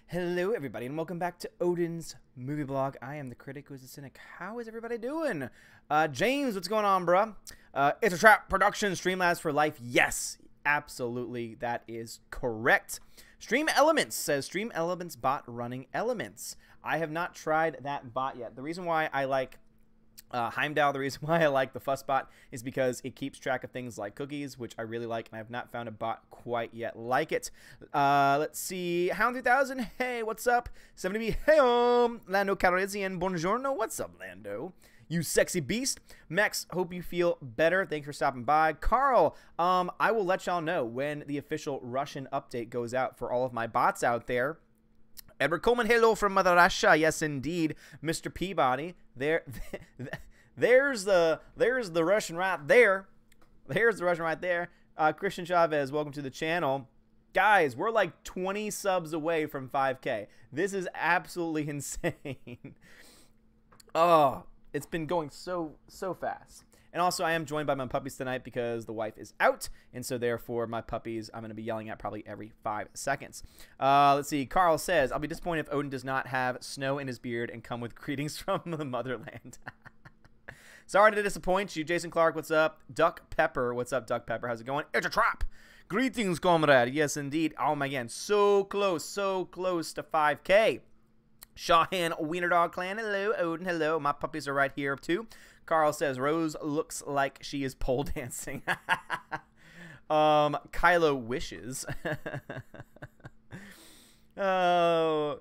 Hello, everybody, and welcome back to Odin's Movie Blog. I am the critic who's the cynic. How is everybody doing? James, what's going on, bruh? It's a Trap Production, Streamlabs for Life. Yes, absolutely, that is correct. Stream Elements says Stream Elements bot running Elements. I have not tried that bot yet. The reason why I like Heimdall, the reason why I like the Fussbot is because it keeps track of things like cookies, which I really like, and I have not found a bot quite yet like it. Let's see. Hound 3000, hey, what's up? 70B, hey, Lando Calrissian, buongiorno, what's up, Lando? You sexy beast. Mex, hope you feel better. Thanks for stopping by. Carl, I will let y'all know when the official Russian update goes out for all of my bots out there. Edward Coleman, hello from Mother Russia. Yes, indeed, Mr. Peabody. There's the Russian right there. There's the Russian right there. Christian Chavez, welcome to the channel. Guys, we're like 20 subs away from 5K. This is absolutely insane. Oh, it's been going so fast. And also, I am joined by my puppies tonight because the wife is out. And so, therefore, my puppies I'm going to be yelling at probably every 5 seconds. Let's see. Carl says, I'll be disappointed if Odin does not have snow in his beard and come with greetings from the motherland. Sorry to disappoint you. Jason Clark, what's up? Duck Pepper, what's up, Duck Pepper? How's it going? It's a trap. Greetings, comrade. Yes, indeed. Oh, my God. So close to 5K. Shawhan Wiener Dog Clan, hello. Odin, hello. My puppies are right here, too. Carl says, Rose looks like she is pole dancing. Kylo wishes. Toto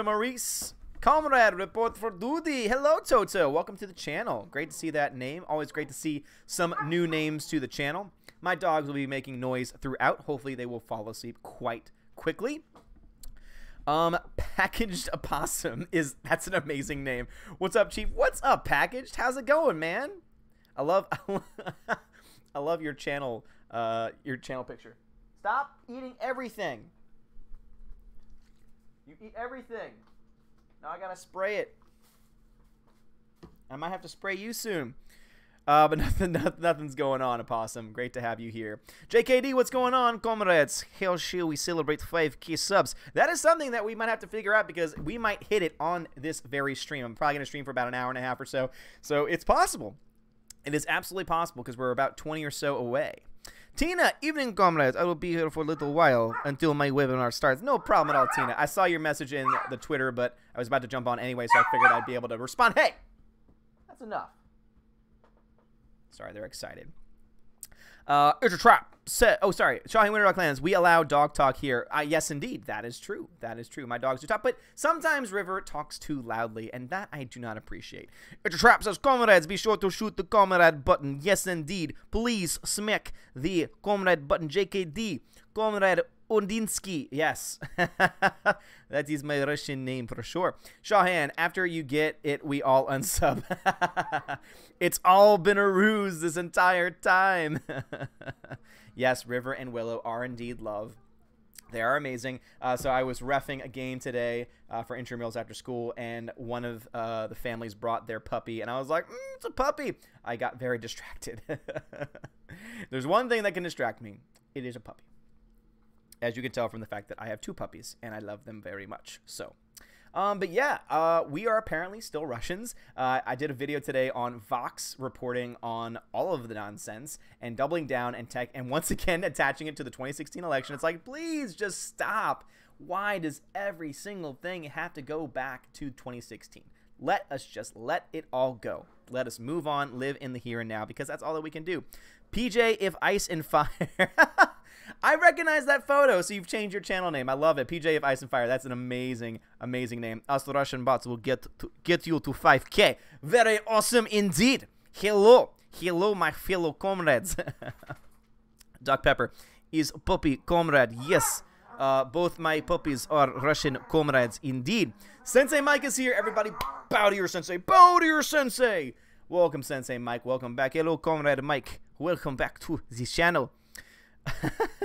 Maurice. Comrade, report for duty. Hello, Toto. Welcome to the channel. Great to see that name. Always great to see some new names to the channel. My dogs will be making noise throughout. Hopefully, they will fall asleep quite quickly. Packaged Opossum that's an amazing name. What's up, Chief? What's up, Packaged? How's it going, man? I love your channel picture. Stop eating everything. You eat everything. Now I gotta spray it. I might have to spray you soon. But nothing's going on, Opossum. Great to have you here. JKD, what's going on, comrades? Hell shit, we celebrate 5K subs. That is something that we might have to figure out because we might hit it on this very stream. I'm probably going to stream for about an hour and a half or so. So it's possible. It is absolutely possible because we're about 20 or so away. Tina, evening, comrades. I will be here for a little while until my webinar starts. No problem at all, Tina. I saw your message in the Twitter, but I was about to jump on anyway, so I figured I'd be able to respond. Hey, that's enough. Sorry, they're excited. It's a trap. Oh, sorry. Shawhan Winter Dog Clans. We allow dog talk here. Yes, indeed. That is true. That is true. My dogs do talk, but sometimes River talks too loudly, and that I do not appreciate. It's a trap says, comrades, be sure to shoot the comrade button. Yes, indeed. Please smack the comrade button. JKD. Comrade Ondinsky. Yes. That is my Russian name for sure. Shawhan, after you get it, we all unsub. It's all been a ruse this entire time. Yes, River and Willow are indeed love. They are amazing. So I was reffing a game today for intramurals after school, and one of the families brought their puppy, and I was like, it's a puppy. I got very distracted. There's one thing that can distract me. It is a puppy. As you can tell from the fact that I have 2 puppies, and I love them very much. So, but yeah, we are apparently still Russians. I did a video today on Vox reporting on all of the nonsense and doubling down and once again attaching it to the 2016 election. It's like, please just stop. Why does every single thing have to go back to 2016? Let us just let it all go. Let us move on, live in the here and now, because that's all that we can do. PJ, if Ice and Fire... I recognize that photo, so you've changed your channel name. I love it. PJ of Ice and Fire. That's an amazing, amazing name. Us the Russian bots will get you to 5K. Very awesome indeed. Hello. Hello, my fellow comrades. Duck Pepper is puppy comrade. Yes. Both my puppies are Russian comrades indeed. Sensei Mike is here. Everybody bow to your sensei. Bow to your sensei. Welcome, Sensei Mike. Welcome back. Hello, comrade Mike. Welcome back to the channel.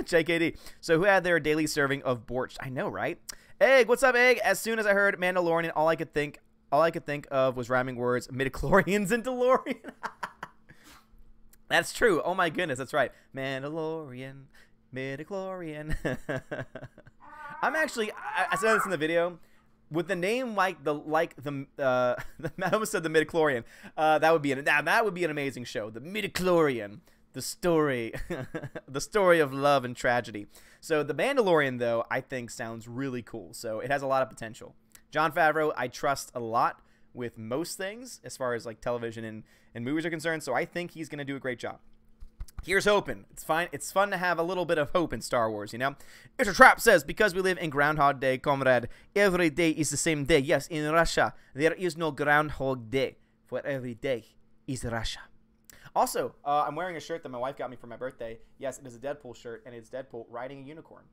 JKD. So who had their daily serving of borscht? I know, right? Egg, what's up, Egg? As soon as I heard Mandalorian, all I could think of was rhyming words, midichlorians and DeLorean. That's true. Oh my goodness, that's right. Mandalorian, midichlorian. I'm actually, I said this in the video, with the name I almost said the midichlorian. That would be an amazing show. The midichlorian, the story, the story of love and tragedy. So the Mandalorian, though, I think sounds really cool. So it has a lot of potential. Jon Favreau, I trust a lot with most things as far as like television and movies are concerned. So I think he's going to do a great job. Here's hoping. It's fine. It's fun to have a little bit of hope in Star Wars, you know? It's a Trap says, because we live in Groundhog Day, comrade, every day is the same day. Yes, in Russia, there is no Groundhog Day, for every day is Russia. Also, I'm wearing a shirt that my wife got me for my birthday. Yes, it is a Deadpool shirt, and it's Deadpool riding a unicorn.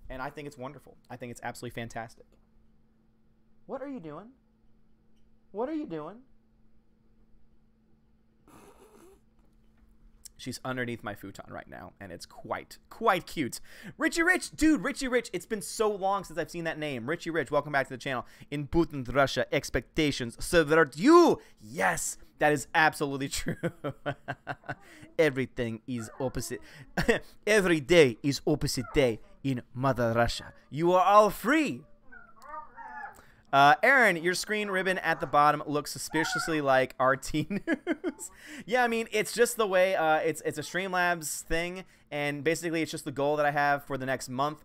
And I think it's wonderful. I think it's absolutely fantastic. What are you doing? What are you doing? She's underneath my futon right now, and it's quite cute. Richie Rich, dude, Richie Rich. It's been so long since I've seen that name. Richie Rich, welcome back to the channel. In Putin's Russia, expectations subvert you. Yes, that is absolutely true. Everything is opposite. Every day is opposite day in Mother Russia. You are all free. Aaron, your screen ribbon at the bottom looks suspiciously like RT News. Yeah, I mean, it's just the way, it's a Streamlabs thing, and basically it's just the goal that I have for the next month.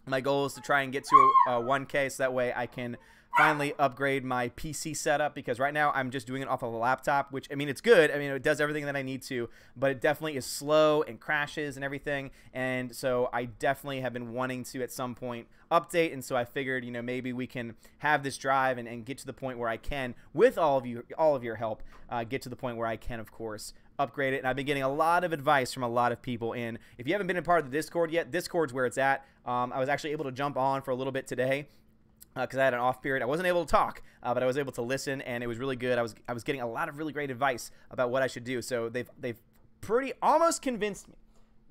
My goal is to try and get to 1K so that way I can finally upgrade my PC setup, because right now I'm just doing it off of a laptop, which, I mean, it's good. I mean, it does everything that I need to, but it definitely is slow and crashes and everything. And so I definitely have been wanting to at some point update. And so I figured, you know, maybe we can have this drive and get to the point where I can, with all of your help, get to the point where I can, of course, upgrade it. And I've been getting a lot of advice from a lot of people. And if you haven't been a part of the Discord yet, Discord's where it's at. I was actually able to jump on for a little bit today, because I had an off period. I wasn't able to talk, but I was able to listen, and it was really good. I was getting a lot of really great advice about what I should do. So they've almost convinced me.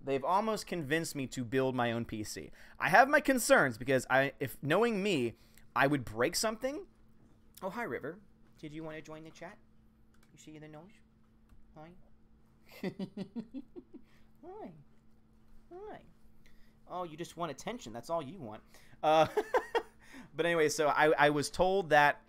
They've almost convinced me to build my own PC. I have my concerns, because if knowing me, I would break something. Oh, hi, River. Did you want to join the chat? You see the nose? Hi. Hi. Hi. Oh, you just want attention. That's all you want. But anyway, so I was told that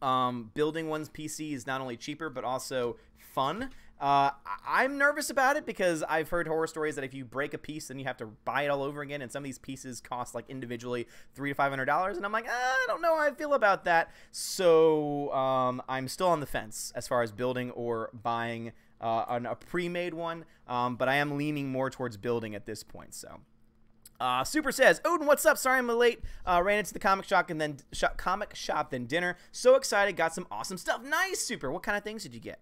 building one's PC is not only cheaper, but also fun. I'm nervous about it, because I've heard horror stories that if you break a piece, then you have to buy it all over again, and some of these pieces cost like individually $300 to $500, and I'm like, I don't know how I feel about that. So I'm still on the fence as far as building or buying a pre-made one, but I am leaning more towards building at this point. So. Super says, Odin, what's up? Sorry I'm late. Ran into the comic shop and then dinner. So excited, got some awesome stuff. Nice, Super. What kind of things did you get?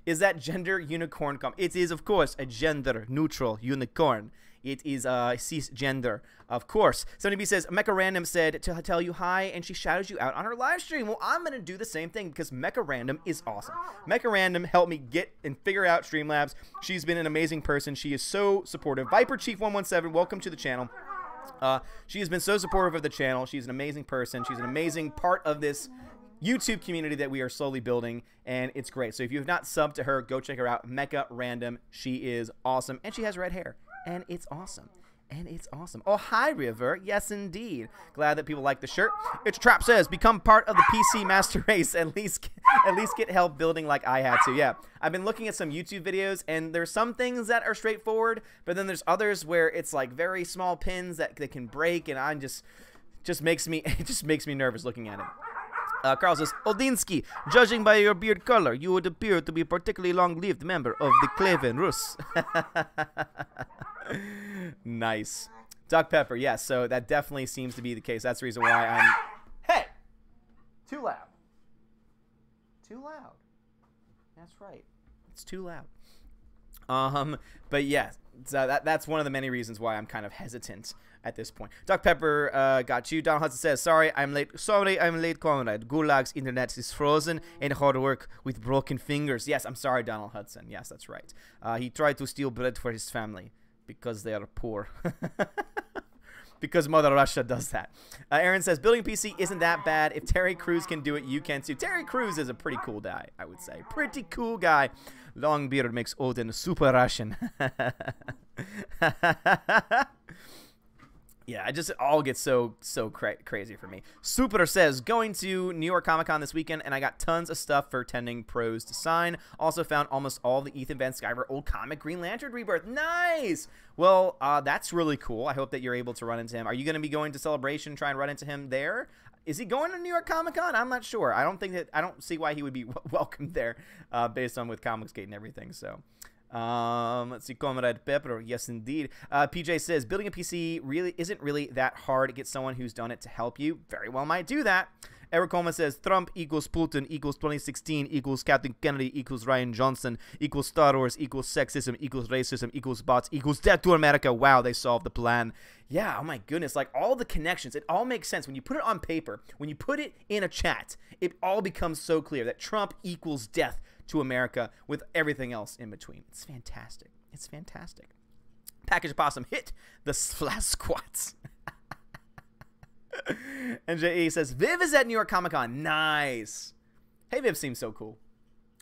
Is that gender unicorn It is, of course, a gender neutral unicorn. It is cisgender, of course. 70B says, Mecha Random said to tell you hi, and she shouted you out on her live stream. Well, I'm going to do the same thing, because Mecha Random is awesome. Mecha Random helped me get and figure out Streamlabs. She's been an amazing person. She is so supportive. Viper Chief 117, welcome to the channel. She has been so supportive of the channel. She's an amazing person. She's an amazing part of this YouTube community that we are slowly building, and it's great. So if you have not subbed to her, go check her out. Mecha Random. She is awesome, and she has red hair. And it's awesome. And it's awesome. Oh, hi, River. Yes, indeed. Glad that people like the shirt. It's Trap says, become part of the PC master race. At least get help building like I had to. Yeah, I've been looking at some YouTube videos, and there's some things that are straightforward, but then there's others where it's like very small pins that they can break, and I'm just makes me nervous looking at it. Carl says, Oldinsky, judging by your beard color, you would appear to be a particularly long-lived member of the Klaven Rus. Nice. Duck Pepper, yes, so that definitely seems to be the case. That's the reason why I'm... Hey! Too loud. Too loud. That's right. It's too loud. But yeah, so that's one of the many reasons why I'm kind of hesitant at this point. Duck Pepper got you. Donald Hudson says, sorry, I'm late, Conrad. Gulag's internet is frozen and hard work with broken fingers. Yes, I'm sorry, Donald Hudson. Yes, that's right. He tried to steal bread for his family because they are poor. Because Mother Russia does that. Aaron says, building PC isn't that bad. If Terry Crews can do it, you can too. Terry Crews is a pretty cool guy, I would say. Pretty cool guy. Long beard makes Odin super Russian. Yeah, it all gets so crazy for me. Super says, going to New York Comic Con this weekend, and I got tons of stuff for attending pros to sign. Also found almost all the Ethan Van Sciver old comic Green Lantern Rebirth. Nice! Well, that's really cool. I hope that you're able to run into him. Are you going to be going to Celebration, try and run into him there? Is he going to New York Comic Con? I'm not sure. I don't see why he would be welcomed there, based on with Comicsgate and everything. So. Let's see, Comrade Pepper. Yes, indeed. PJ says, building a PC isn't really that hard. Get someone who's done it to help you. Very well might do that. Eric Coleman says, Trump equals Putin equals 2016 equals Captain Kennedy equals Ryan Johnson equals Star Wars equals sexism equals racism equals bots equals death to America. Wow, they solved the plan. Yeah, oh my goodness. Like, all the connections, it all makes sense. When you put it on paper, when you put it in a chat, it all becomes so clear that Trump equals death to America with everything else in between. It's fantastic. It's fantastic. Package Possum hit the flash squats. And JE says, Viv is at New York Comic Con. Nice. Hey, Viv seems so cool.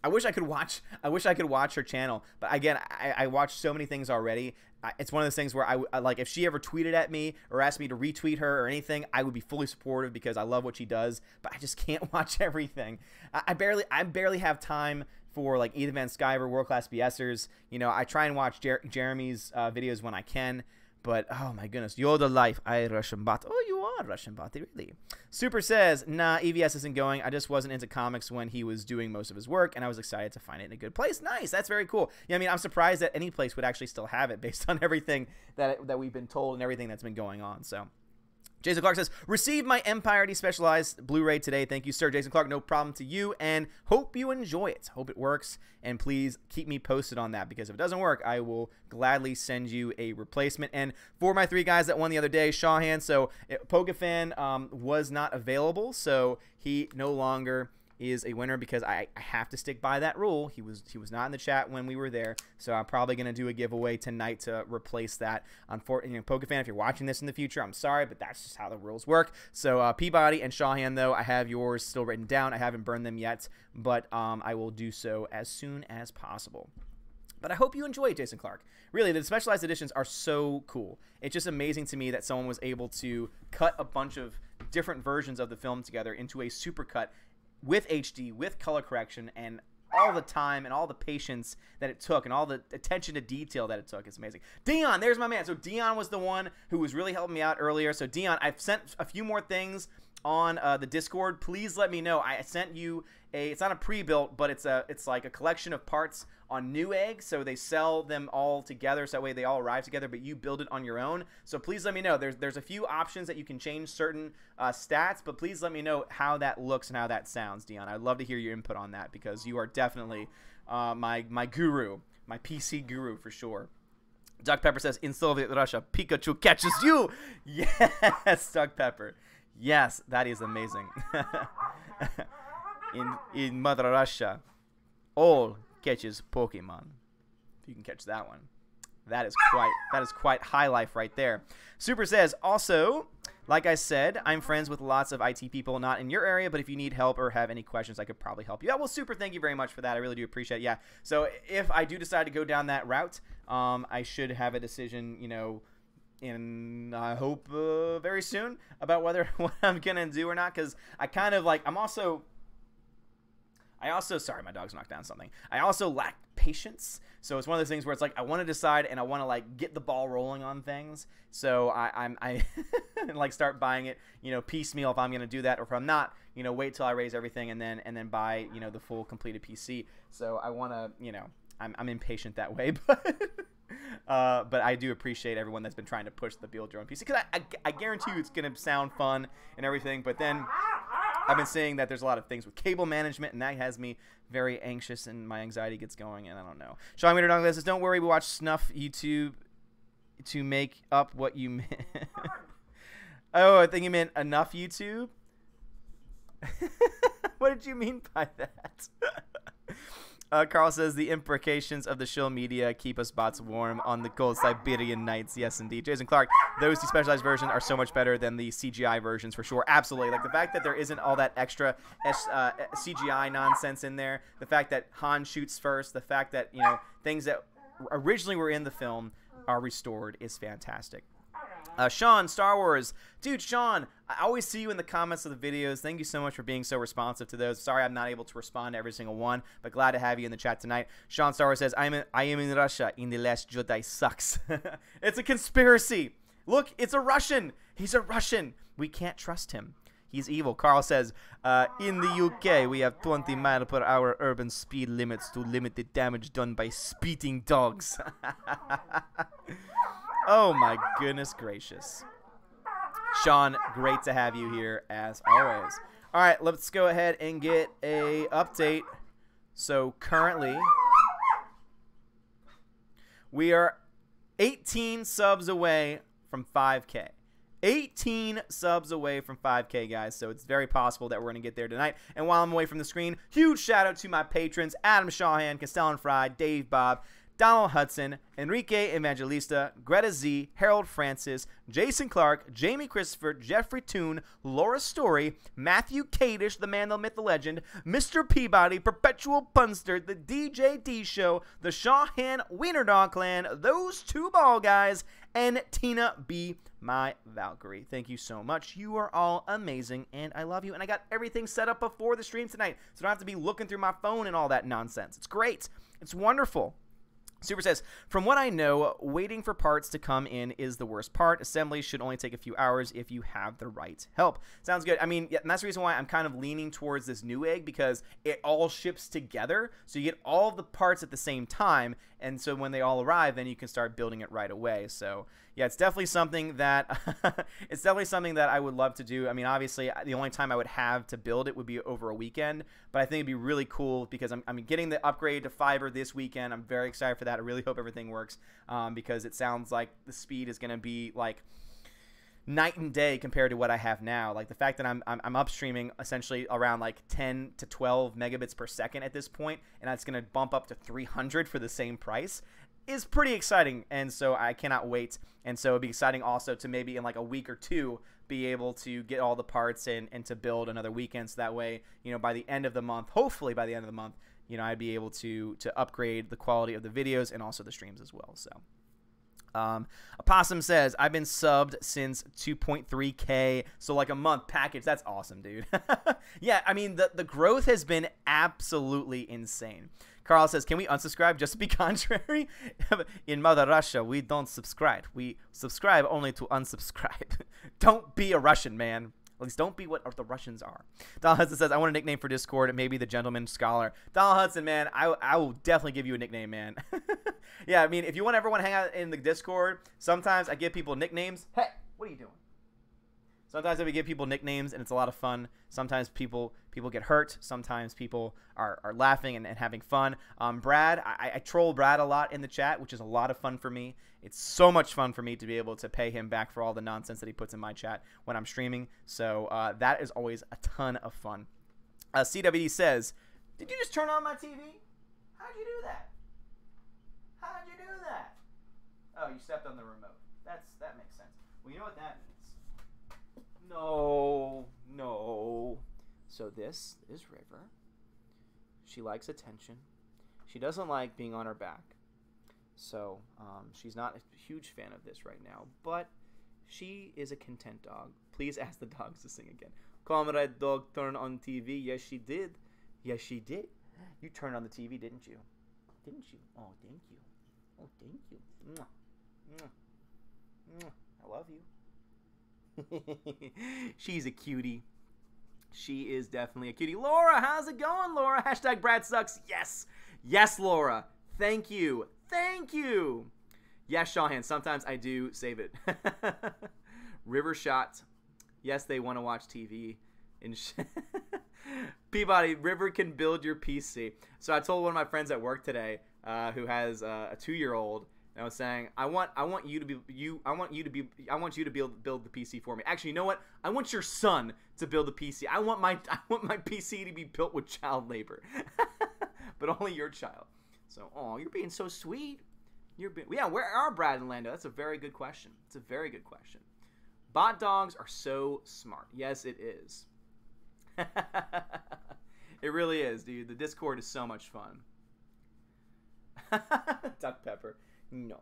I wish I could watch her channel, but again, I watch so many things already. It's one of those things where I like, if she ever tweeted at me or asked me to retweet her or anything, I would be fully supportive because I love what she does, but I just can't watch everything. I barely have time for like Ethan Van Sciver, World Class BSers. You know, I try and watch Jeremy's videos when I can. But, oh my goodness, you're the life. I Russian bot. Oh, you are Russian bot, really. Super says, nah, EVS isn't going. I just wasn't into comics when he was doing most of his work, and I was excited to find it in a good place. Nice. That's very cool. Yeah, I mean, I'm surprised that any place would actually still have it based on everything that we've been told and everything that's been going on. So, Jason Clark says, received my Empire Despecialized Blu-ray today. Thank you, sir. Jason Clark, no problem to you, and hope you enjoy it. Hope it works, and please keep me posted on that, because if it doesn't work, I will gladly send you a replacement. And for my 3 guys that won the other day, Shawhan, so Pokefan was not available, so he no longer is a winner because I have to stick by that rule. He was not in the chat when we were there, so I'm probably going to do a giveaway tonight to replace that. Unfortunately, Pokefan, if you're watching this in the future, I'm sorry, but that's just how the rules work. So Peabody and Shawhan, though, I have yours still written down. I haven't burned them yet, but I will do so as soon as possible. But I hope you enjoy it, Jason Clark. Really, the specialized editions are so cool. It's just amazing to me that someone was able to cut a bunch of different versions of the film together into a supercut with HD, with color correction, and all the time and all the patience that it took and all the attention to detail that it took. It's amazing. Dion, there's my man. So Dion was the one who was really helping me out earlier. So Dion, I've sent a few more things on the Discord. Please let me know. I sent you it's not a pre-built, but it's like a collection of parts on Newegg, so they sell them all together, so that way they all arrive together, but you build it on your own. So please let me know. There's a few options that you can change certain stats, but please let me know how that looks and how that sounds, Dion. I'd love to hear your input on that, because you are definitely my guru, my PC guru for sure. Doug Pepper says, in Soviet Russia, Pikachu catches you. Yes, Doug Pepper. Yes, that is amazing. in Mother Russia, all catches Pokemon. If you can catch that one, that is quite high life right there. Super says, also, like I said, I'm friends with lots of IT people not in your area, but if you need help or have any questions, I could probably help you out. Well, Super, thank you very much for that. I really do appreciate it. Yeah, so if I do decide to go down that route, I should have a decision, you know, in I hope very soon about whether what I'm gonna do or not, because I kind of like I also, sorry, my dog's knocked down something. I also lack patience. So it's one of those things where it's like, I want to decide and I want to like get the ball rolling on things. So I like start buying it, you know, piecemeal if I'm going to do that, or if I'm not, you know, wait till I raise everything and then buy, you know, the full completed PC. So I want to, you know, I'm impatient that way, but I do appreciate everyone that's been trying to push the build your own PC, because I guarantee you it's going to sound fun and everything, but then I've been seeing that there's a lot of things with cable management, and that has me very anxious, and my anxiety gets going, and I don't know. Sean Wiener Dog says, don't worry, we watch snuff YouTube to make up what you meant. Oh, I think you meant enough YouTube? What did you mean by that? Carl says, the imprecations of the shill media keep us bots warm on the cold Siberian nights. Yes, indeed. Jason Clark, those despecialized versions are so much better than the CGI versions for sure. Absolutely. Like the fact that there isn't all that extra CGI nonsense in there, the fact that Han shoots first, the fact that, you know, things that originally were in the film are restored is fantastic. Sean, Star Wars. Dude, Sean, I always see you in the comments of the videos. Thank you so much for being so responsive to those. Sorry I'm not able to respond to every single one, but glad to have you in the chat tonight. Sean Star Wars says, I am in Russia. In The Last Jedi sucks. It's a conspiracy. Look, it's a Russian. He's a Russian. We can't trust him. He's evil. Carl says, in the UK, we have 20 mile per hour urban speed limits to limit the damage done by speeding dogs. Oh, my goodness gracious. Sean, great to have you here, as always. All right, let's go ahead and get a update. So, currently, we are 18 subs away from 5K. 18 subs away from 5K, guys, so it's very possible that we're going to get there tonight. And while I'm away from the screen, huge shout out to my patrons, Adam Shawhan, Castellan Fry, Dave Bob, Donald Hudson, Enrique Evangelista, Greta Z, Harold Francis, Jason Clark, Jamie Christopher, Jeffrey Toon, Laura Story, Matthew Kadish, the man, the myth, the legend, Mr. Peabody, Perpetual Punster, the DJD Show, the Shawhan Wiener Dog Clan, those two ball guys, and Tina B, my Valkyrie. Thank you so much. You are all amazing, and I love you. And I got everything set up before the stream tonight, so I don't have to be looking through my phone and all that nonsense. It's great. It's wonderful. Super says, from what I know, waiting for parts to come in is the worst part. Assembly should only take a few hours if you have the right help. Sounds good. I mean, yeah, and that's the reason why I'm kind of leaning towards this new egg, because it all ships together. So you get all of the parts at the same time. And so when they all arrive, then you can start building it right away. So yeah, it's definitely something that I would love to do. I mean, obviously, the only time I would have to build it would be over a weekend. But I think it'd be really cool because I'm getting the upgrade to fiber this weekend. I'm very excited for that. I really hope everything works because it sounds like the speed is going to be like night and day compared to what I have now. Like the fact that I'm upstreaming essentially around like 10 to 12 megabits per second at this point, and that's going to bump up to 300 for the same price, is pretty exciting. And so I cannot wait. And so it'd be exciting also to maybe in like a week or two be able to get all the parts and to build another weekend. So that way, you know, by the end of the month, hopefully by the end of the month, you know, I'd be able to upgrade the quality of the videos and also the streams as well. So Opossum says, I've been subbed since 2.3K, so like a month package. That's awesome, dude. Yeah, I mean, the growth has been absolutely insane. Carl says, can we unsubscribe just to be contrary? In Mother Russia, we don't subscribe. We subscribe only to unsubscribe. Don't be a Russian, man. At least don't be what the Russians are. Donald Hudson says, I want a nickname for Discord. Maybe the Gentleman Scholar. Donald Hudson, man, I will definitely give you a nickname, man. Yeah, I mean, if you want everyone to hang out in the Discord, sometimes I give people nicknames. Hey, what are you doing? Sometimes I give people nicknames, and it's a lot of fun. Sometimes people get hurt. Sometimes people are laughing and having fun. Brad, I troll Brad a lot in the chat, which is a lot of fun for me. It's so much fun for me to be able to pay him back for all the nonsense that he puts in my chat when I'm streaming. So that is always a ton of fun. CWD says, did you just turn on my TV? How'd you do that? How'd you do that? Oh, you stepped on the remote. That makes sense. Well, you know what that means. No. So this is River. She likes attention. She doesn't like being on her back. So she's not a huge fan of this right now. But she is a content dog. Please ask the dogs to sing again. Comrade dog turned on TV. Yes, she did. Yes, she did. You turned on the TV, didn't you? Didn't you? Oh, thank you. Oh, thank you. Mwah. Mwah. Mwah. I love you. She's a cutie. She is definitely a cutie. Laura, how's it going, Laura? Hashtag Brad sucks. Yes. Yes, Laura. Thank you. Thank you. Yes, Shawhan. Sometimes I do save it. River shot. Yes, they want to watch TV. Peabody, River can build your PC. So I told one of my friends at work today, who has a 2-year-old, and I was saying, I want you to build the PC for me. Actually, you know what? I want your son to build the PC. I want my PC to be built with child labor, but only your child. So, oh, you're being so sweet. Yeah. Where are Brad and Lando? That's a very good question. It's a very good question. Bot dogs are so smart. Yes, it is. It really is, dude. The Discord is so much fun. Duck Pepper. No.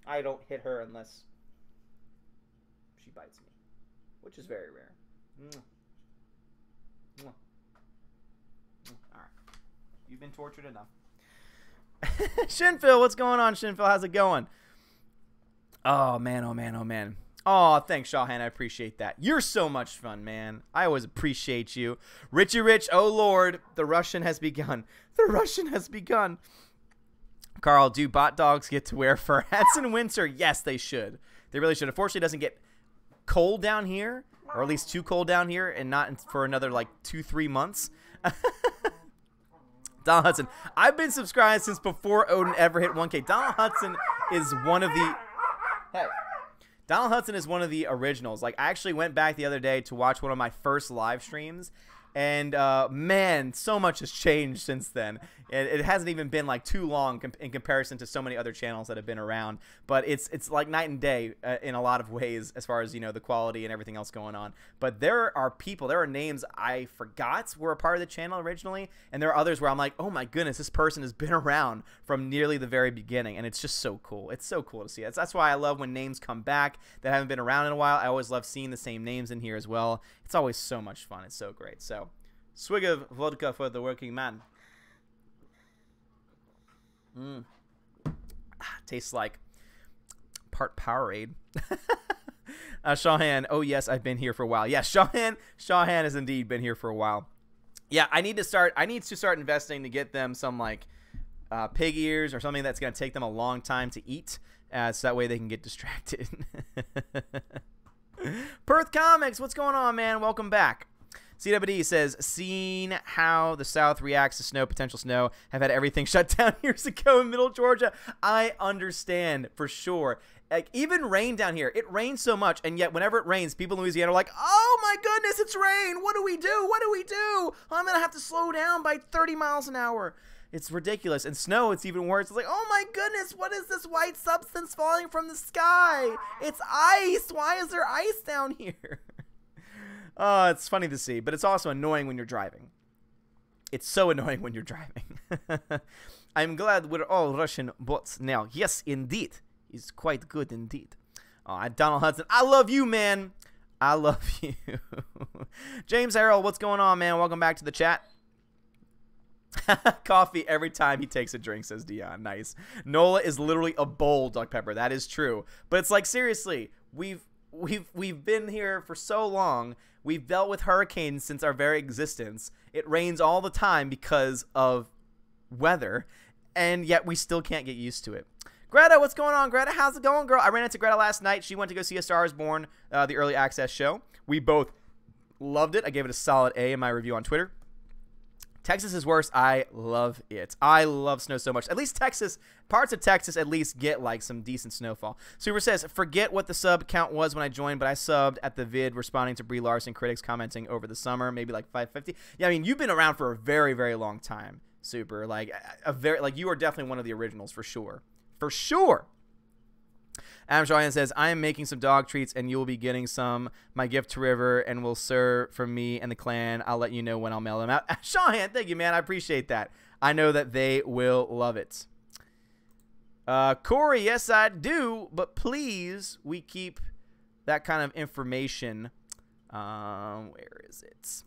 I don't hit her unless she bites me, which is very rare. All right. You've been tortured enough. Shinphil, what's going on, Shinphil? How's it going? Oh, man, oh, man, oh, man. Oh, thanks, Shawhan. I appreciate that. You're so much fun, man. I always appreciate you. Richie Rich, oh, Lord, the Russian has begun. The Russian has begun. Carl, do bot dogs get to wear fur hats in winter? Yes, they should. They really should. Unfortunately, it doesn't get cold down here, or at least too cold down here, and not for another, like, 2-3 months. Donald Hudson. I've been subscribed since before Odin ever hit 1K. Donald Hudson is one of the... Hey. Donald Hudson is one of the originals. Like, I actually went back the other day to watch one of my first live streams, and man, so much has changed since then. It hasn't even been like too long in comparison to so many other channels that have been around. But it's like night and day in a lot of ways as far as, you know, the quality and everything else going on. But there are people, there are names I forgot were a part of the channel originally, and there are others where I'm like, oh my goodness, this person has been around from nearly the very beginning, and it's just so cool. It's so cool to see. That's why I love when names come back that haven't been around in a while. I always love seeing the same names in here as well. It's always so much fun. It's so great. So, swig of vodka for the working man. Tastes like part Powerade. Shawhan, oh yes, I've been here for a while. Yes, Shawhan has indeed been here for a while. Yeah, I need to start investing to get them some like pig ears or something that's going to take them a long time to eat, so that way they can get distracted. Perth Comics, what's going on, man? Welcome back. CWD says, seen how the South reacts to snow, potential snow, have had everything shut down years ago in middle Georgia. I understand for sure. Like, even rain down here, it rains so much, and yet whenever it rains, people in Louisiana are like, oh my goodness, it's rain. What do we do? What do we do? I'm going to have to slow down by 30 miles an hour. It's ridiculous. And snow, it's even worse. It's like, oh my goodness, what is this white substance falling from the sky? It's ice. Why is there ice down here? It's funny to see, but it's also annoying when you're driving. It's so annoying when you're driving. I'm glad we're all Russian bots now. Yes, indeed. It's quite good indeed. Donald Hudson, I love you, man. I love you. James Harrell, what's going on, man? Welcome back to the chat. Coffee every time he takes a drink, says Dion. Nice. Nola is literally a bowl, Doc Pepper. That is true. But it's like, seriously, we've been here for so long. We've dealt with hurricanes since our very existence. It rains all the time because of weather, and yet we still can't get used to it. Greta, what's going on, Greta? How's it going, girl? I ran into Greta last night. She went to go see A Star is Born, the early access show. We both loved it. I gave it a solid A in my review on Twitter. Texas is worse. I love it. I love snow so much. At least Texas, parts of Texas at least get like some decent snowfall. Super says, forget what the sub count was when I joined, but I subbed at the vid responding to Brie Larson critics commenting over the summer, maybe like 550. Yeah, I mean, you've been around for a very, very long time, Super. Like, you are definitely one of the originals for sure. For sure. Adam Shahan says, I am making some dog treats, and you will be getting some. My gift to River, and will serve from me and the clan. I'll let you know when I'll mail them out. Shahan, thank you, man. I appreciate that. I know that they will love it. Corey, yes, I do, but please, we keep that kind of information. Where is it?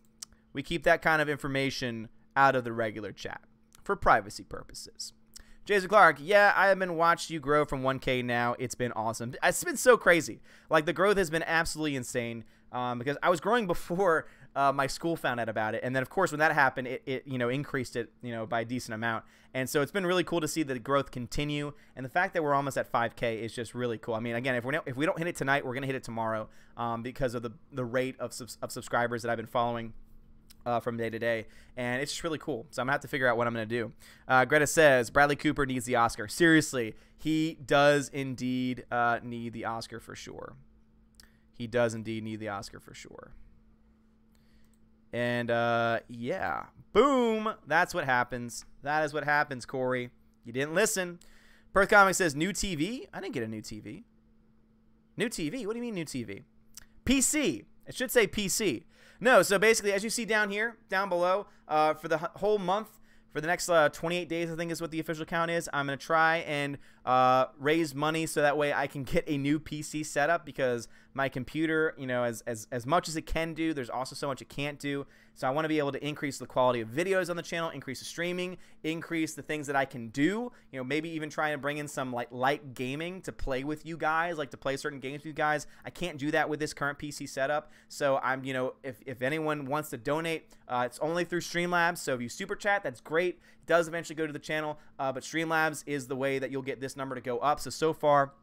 We keep that kind of information out of the regular chat for privacy purposes. Jason Clark, yeah, I have been watching you grow from 1K now. It's been awesome. It's been so crazy. Like, the growth has been absolutely insane because I was growing before my school found out about it. And then, of course, when that happened, it increased it, by a decent amount. And so it's been really cool to see the growth continue. And the fact that we're almost at 5K is just really cool. I mean, again, if we don't hit it tonight, we're going to hit it tomorrow because of the rate of subscribers that I've been following from day to day, and it's just really cool. So I'm gonna have to figure out what I'm gonna do. Greta says Bradley Cooper needs the Oscar. Seriously, he does indeed need the Oscar for sure. He does indeed need the Oscar for sure. And yeah, boom, that's what happens. That is what happens, Corey. You didn't listen. Perth Comics says new TV. I didn't get a new TV. New TV? What do you mean new TV? PC. It should say PC. No, so basically, as you see down here, down below, for the whole month, for the next 28 days, I think is what the official count is, I'm going to try and raise money so that way I can get a new PC setup because my computer, you know, as much as it can do, there's also so much it can't do. So I want to be able to increase the quality of videos on the channel, increase the streaming, increase the things that I can do. You know, maybe even try and bring in some like light gaming to play with you guys, like to play certain games with you guys. I can't do that with this current PC setup. So I'm, you know, if anyone wants to donate, it's only through Streamlabs. So if you super chat, that's great. It does eventually go to the channel, but Streamlabs is the way that you'll get this number to go up. So far,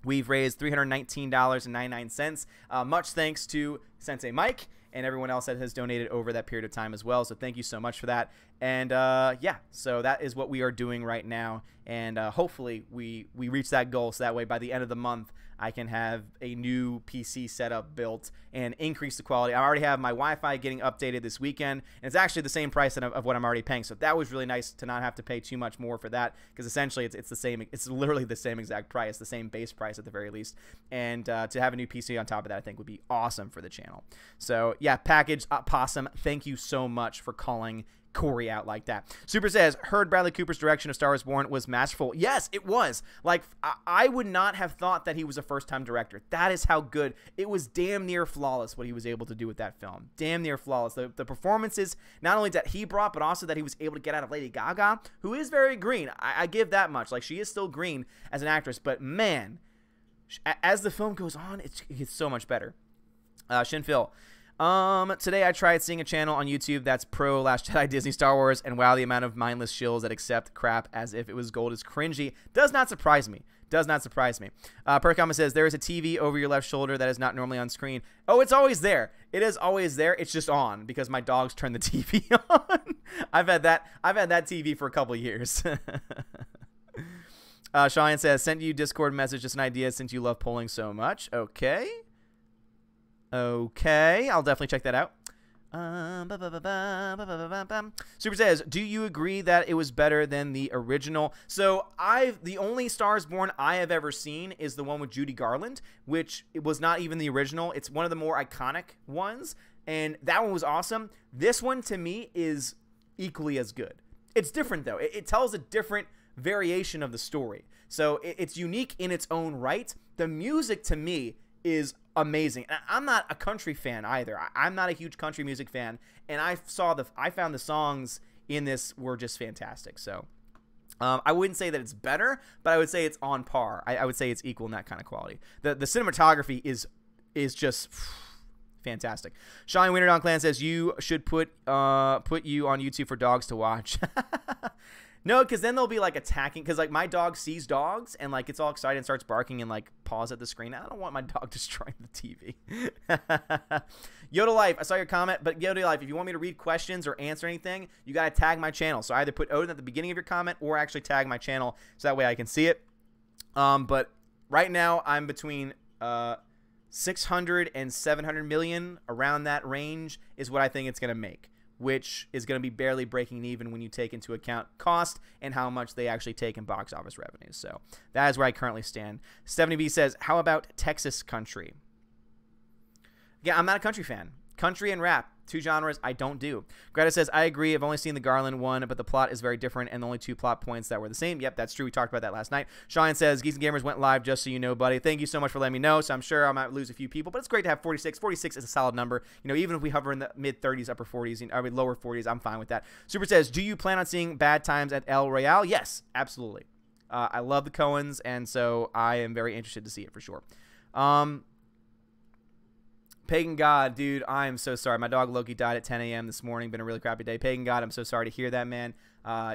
we've raised $319.99. Much thanks to Sensei Mike and everyone else that has donated over that period of time as well. So thank you so much for that. And yeah, so that is what we are doing right now. And hopefully we reach that goal. So that way by the end of the month, I can have a new PC setup built and increase the quality. I already have my Wi-Fi getting updated this weekend, and it's actually the same price of what I'm already paying. So that was really nice to not have to pay too much more for that, because essentially it's the same. It's literally the same exact price, the same base price at the very least. And to have a new PC on top of that, I think would be awesome for the channel. So yeah, Package Possum, thank you so much for calling Corey out like that. Super says, heard Bradley Cooper's direction of Star Wars Born was masterful. Yes, it was. Like, I would not have thought that he was a first-time director. That is how good. It was damn near flawless what he was able to do with that film. Damn near flawless. The performances, not only that he brought, but also that he was able to get out of Lady Gaga, who is very green. I give that much. Like, she is still green as an actress, but man, as the film goes on, it gets so much better. Shinphil. Today I tried seeing a channel on YouTube that's pro Last Jedi Disney Star Wars, and wow, the amount of mindless shills that accept crap as if it was gold is cringy. Does not surprise me. Does not surprise me. Perkama says, there is a TV over your left shoulder that is not normally on screen. Oh, it's always there. It is always there. It's just on because my dogs turn the TV on. I've had that TV for a couple of years. Cheyenne says, sent you Discord message, just an idea since you love polling so much. Okay. Okay, I'll definitely check that out. Super says, do you agree that it was better than the original? So the only Stars Born I have ever seen is the one with Judy Garland, which it was not even the original. It's one of the more iconic ones, and that one was awesome. This one to me is equally as good. It's different though. It tells a different variation of the story. So it's unique in its own right. The music to me is amazing. And I'm not a country fan either. I'm not a huge country music fan, and I found the songs in this were just fantastic. So I wouldn't say that it's better, but I would say it's on par. I would say it's equal in that kind of quality. The cinematography is just fantastic. Shine Winter Don Clan says you should put you on YouTube for dogs to watch. No, because then they'll be like attacking. Because like my dog sees dogs and like gets all excited and starts barking and like paws at the screen. I don't want my dog destroying the TV. Yoda Life, I saw your comment, but Yoda Life, if you want me to read questions or answer anything, you gotta tag my channel. So either put Odin at the beginning of your comment or actually tag my channel so that way I can see it. But right now I'm between 600 and 700 million, around that range is what I think it's gonna make, which is going to be barely breaking even when you take into account cost and how much they actually take in box office revenues. So that is where I currently stand. 70B says, how about Texas country? Yeah, I'm not a country fan. Country and rap, two genres I don't do. Greta says, I agree. I've only seen the Garland one, but the plot is very different and the only two plot points that were the same. Yep, that's true. We talked about that last night. Cheyenne says, Geeks and Gamers went live, just so you know, buddy. Thank you so much for letting me know. So I'm sure I might lose a few people, but it's great to have 46. 46 is a solid number. You know, even if we hover in the mid-30s, upper 40s, I mean, lower 40s, I'm fine with that. Super says, do you plan on seeing Bad Times at El Royale? Yes, absolutely. I love the Coens, and so I am very interested to see it for sure. Pagan God, dude, I am so sorry. My dog Loki died at 10 a.m. this morning. Been a really crappy day. Pagan God, I'm so sorry to hear that, man.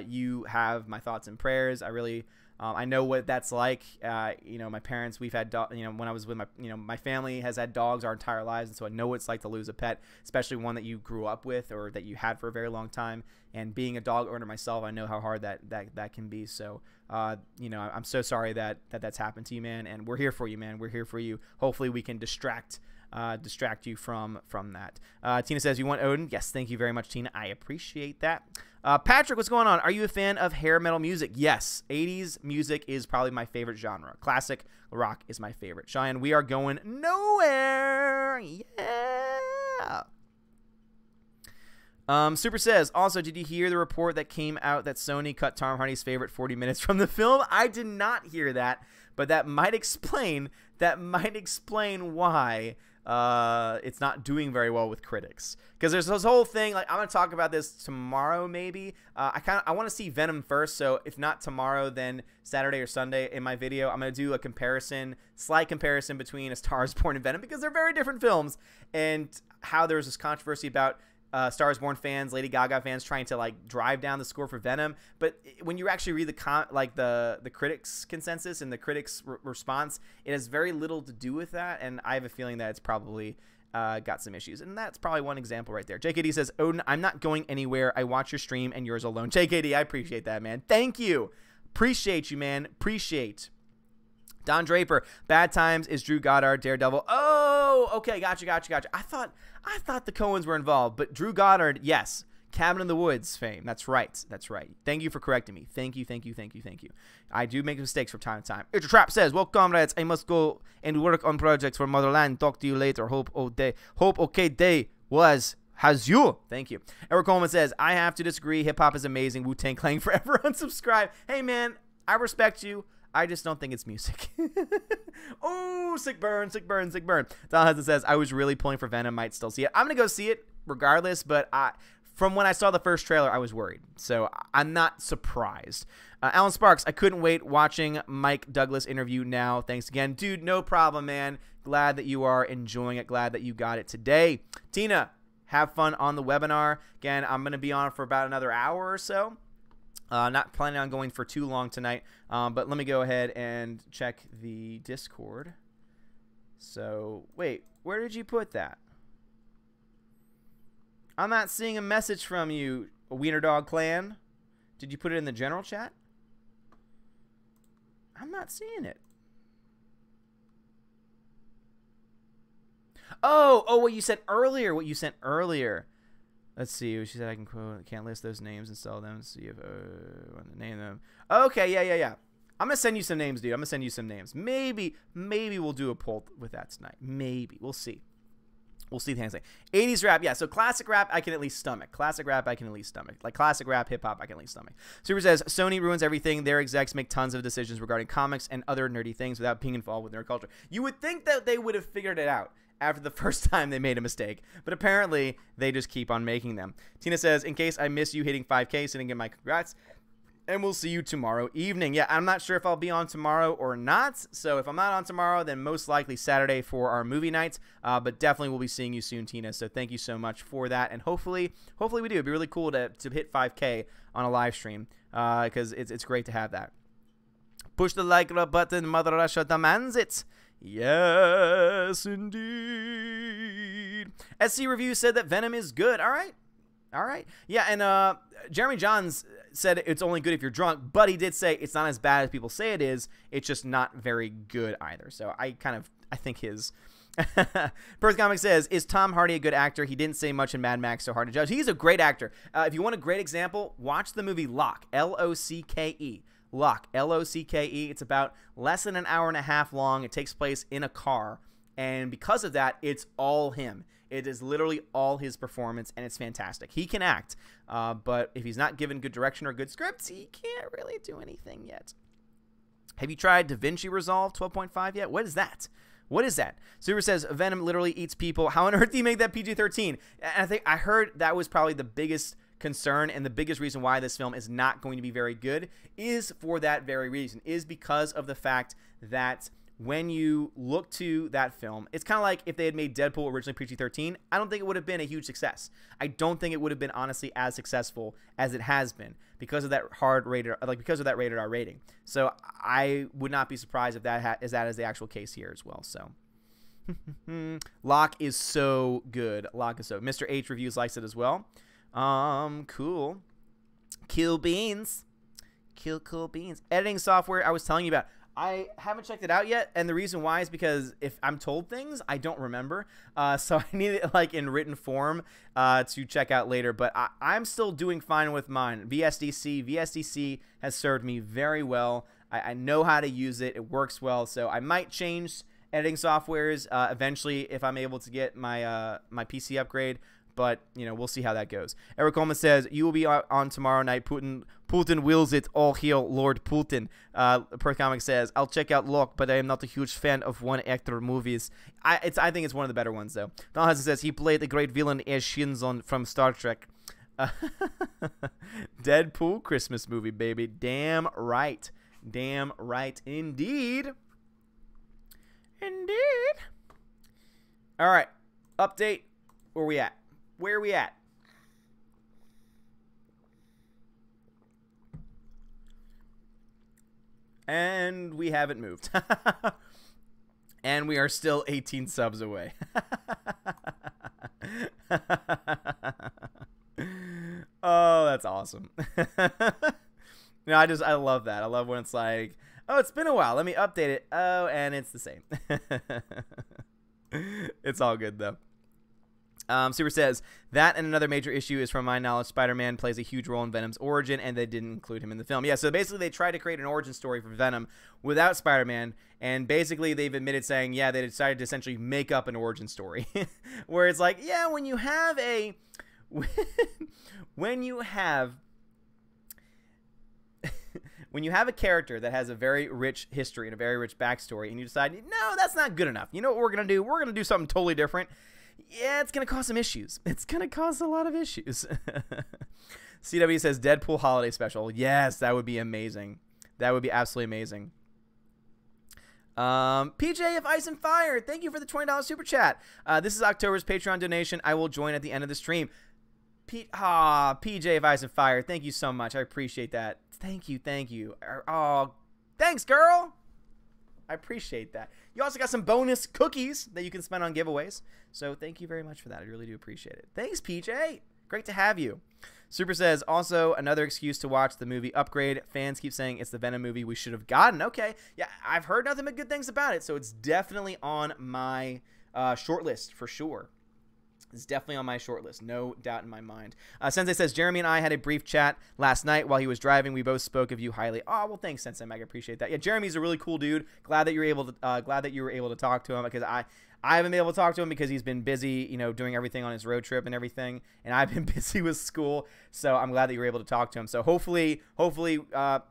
You have my thoughts and prayers. I really, I know what that's like. You know, my parents, we've had, you know, when I was with my, you know, my family has had dogs our entire lives, and so I know what it's like to lose a pet, especially one that you grew up with or that you had for a very long time. And being a dog owner myself, I know how hard that can be. So, you know, I'm so sorry that's happened to you, man. And we're here for you, man. We're here for you. Hopefully, we can distract you from that. Tina says, you want Odin? Yes, thank you very much, Tina. I appreciate that. Patrick, what's going on? Are you a fan of hair metal music? Yes, 80s music is probably my favorite genre. Classic rock is my favorite. Cheyenne, we are going nowhere. Yeah. Super says, also, did you hear the report that came out that Sony cut Tom Hardy's favorite 40 minutes from the film? I did not hear that, but that might explain why it's not doing very well with critics. Because there's this whole thing, like, I'm going to talk about this tomorrow maybe. I want to see Venom first, so if not tomorrow, then Saturday or Sunday in my video, I'm going to do a slight comparison between A Star Is Born and Venom, because they're very different films, and how there's this controversy about Star Is Born fans, Lady Gaga fans trying to like drive down the score for Venom, but when you actually read the critics consensus and the critics response, it has very little to do with that, and I have a feeling that it's probably got some issues, and that's probably one example right there. JKD says, Odin, I'm not going anywhere. I watch your stream and yours alone. JKD, I appreciate that, man. Thank you. Appreciate you, man. Appreciate. Don Draper, Bad Times is Drew Goddard, Daredevil. Oh, okay, gotcha. I thought the Coens were involved, but Drew Goddard, yes, Cabin in the Woods fame. That's right. Thank you for correcting me. Thank you. I do make mistakes from time to time. It's a Trap says, well, comrades, I must go and work on projects for Motherland. Talk to you later. Hope okay day has you. Thank you. Eric Coleman says, I have to disagree. Hip-hop is amazing. Wu-Tang Clan forever. Unsubscribe. Hey, man, I respect you. I just don't think it's music. Oh, sick burn. Don Hudson says, I was really pulling for Venom. Might still see it. I'm going to go see it regardless, but from when I saw the first trailer, I was worried. So I'm not surprised. Alan Sparks, I couldn't wait watching Mike Douglas interview now. Thanks again. Dude, no problem, man. Glad that you are enjoying it. Glad that you got it today. Tina, have fun on the webinar. Again, I'm going to be on for about another hour or so. Not planning on going for too long tonight, but let me go ahead and check the Discord. So, wait, where did you put that? I'm not seeing a message from you, Wiener Dog Clan. Did you put it in the general chat? I'm not seeing it. Oh, what you sent earlier. Let's see. She said I can quote. I can't list those names and sell them. See if I want to name them. Okay, yeah. I'm gonna send you some names, dude. I'm gonna send you some names. Maybe we'll do a poll with that tonight. Maybe we'll see. We'll see the hands like 80s rap. Yeah, so classic rap I can at least stomach. Like classic rap, hip hop I can at least stomach. Super says Sony ruins everything. Their execs make tons of decisions regarding comics and other nerdy things without being involved with nerd culture. You would think that they would have figured it out after the first time they made a mistake, but apparently they just keep on making them. Tina says, in case I miss you hitting 5K, sending in my congrats, and we'll see you tomorrow evening. Yeah, I'm not sure if I'll be on tomorrow or not, so if I'm not on tomorrow, then most likely Saturday for our movie nights, but definitely we'll be seeing you soon, Tina, so thank you so much for that, and hopefully we do. It'd be really cool to hit 5K on a live stream, because it's great to have that. Push the like button, Mother Russia demands it. Yes, indeed. SC Review said that Venom is good. All right. Yeah, and Jeremy Johns said it's only good if you're drunk, but he did say it's not as bad as people say it is. It's just not very good either. So I think his Perth Comics says, is Tom Hardy a good actor? He didn't say much in Mad Max, so hard to judge. He's a great actor. If you want a great example, watch the movie Locke, L-O-C-K-E. Locke, L-O-C-K-E. It's about less than an hour and a half long. It takes place in a car, and because of that, it's all him. It is literally all his performance, and it's fantastic. He can act, but if he's not given good direction or good scripts, he can't really do anything yet. Have you tried DaVinci Resolve 12.5 yet? What is that? Super says, Venom literally eats people. How on earth do you make that PG-13? And I heard that was probably the biggest concern, and the biggest reason why this film is not going to be very good is for that very reason, is because of the fact that when you look to that film, it's kind of like if they had made Deadpool originally PG-13, I don't think it would have been a huge success. I don't think it would have been honestly as successful as it has been because of that because of that rated R rating. So I would not be surprised if that is the actual case here as well. So Locke is so good. Mr. H Reviews likes it as well. Cool. Kill beans. Cool beans. Editing software I was telling you about. I haven't checked it out yet, and the reason why is because if I'm told things, I don't remember. So I need it like in written form to check out later. But I'm still doing fine with mine. VSDC has served me very well. I know how to use it. It works well. So I might change editing softwares eventually if I'm able to get my my PC upgrade. But, you know, we'll see how that goes. Eric Coleman says, you will be on tomorrow night. Putin wills it. All hail Lord Putin. Perth Comic says, I'll check out Locke, but I am not a huge fan of one-actor movies. I think it's one of the better ones, though. Don Hudson says, he played the great villain as Shinzon from Star Trek. Deadpool Christmas movie, baby. Damn right. Damn right indeed. Indeed. All right. Update. Where we at? Where are we at? And we haven't moved. And we are still 18 subs away. Oh, that's awesome. No, I love that. I love when it's like, oh, it's been a while. Let me update it. Oh, and it's the same. It's all good, though. Super says, that and another major issue is, from my knowledge, Spider-Man plays a huge role in Venom's origin, and they didn't include him in the film. Yeah, so basically they tried to create an origin story for Venom without Spider-Man, and basically they've admitted saying, yeah, they decided to essentially make up an origin story. Where it's like, yeah, when you have a... when you have a character that has a very rich history and a very rich backstory, and you decide, no, that's not good enough. You know what we're going to do? We're going to do something totally different. Yeah, it's going to cause some issues. It's going to cause a lot of issues. CW says Deadpool holiday special. Yes, that would be amazing. That would be absolutely amazing. PJ of Ice and Fire, thank you for the $20 super chat. This is October's Patreon donation. I will join at the end of the stream. PJ of Ice and Fire, thank you so much. I appreciate that. Thank you, thank you. Oh, thanks, girl. I appreciate that. You also got some bonus cookies that you can spend on giveaways. So thank you very much for that. I really do appreciate it. Thanks, PJ. Great to have you. Super says, also another excuse to watch the movie Upgrade. Fans keep saying it's the Venom movie we should have gotten. Okay. Yeah, I've heard nothing but good things about it. So it's definitely on my short list for sure. It's definitely on my short list, no doubt in my mind. Sensei says, Jeremy and I had a brief chat last night while he was driving. We both spoke of you highly. Oh, well, thanks, Sensei Mike. I appreciate that. Yeah, Jeremy's a really cool dude. Glad that you were able to talk to him, because I haven't been able to talk to him because he's been busy, you know, doing everything on his road trip and everything, and I've been busy with school. So I'm glad that you were able to talk to him. So hopefully, collab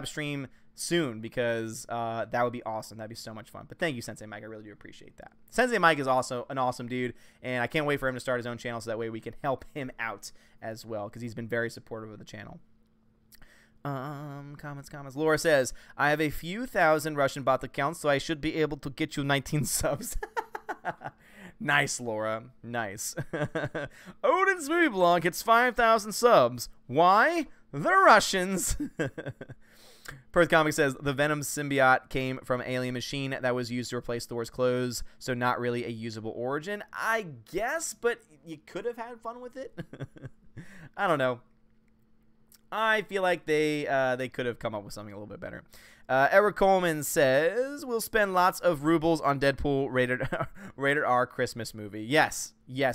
stream soon, because that would be awesome. That'd be so much fun. But thank you, Sensei Mike. I really do appreciate that. Sensei Mike is also an awesome dude, and I can't wait for him to start his own channel so that way we can help him out as well, because he's been very supportive of the channel. Comments. Laura says, I have a few thousand Russian bot accounts, so I should be able to get you 19 subs. Nice, Laura. Nice. Odin's movie blog hits 5,000 subs. Why? The Russians. Perth Comic says, the Venom symbiote came from an alien machine that was used to replace Thor's clothes, so not really a usable origin. I guess, but you could have had fun with it. I don't know. I feel like they could have come up with something a little bit better. Eric Coleman says, we'll spend lots of rubles on Deadpool rated R Christmas movie. Yes.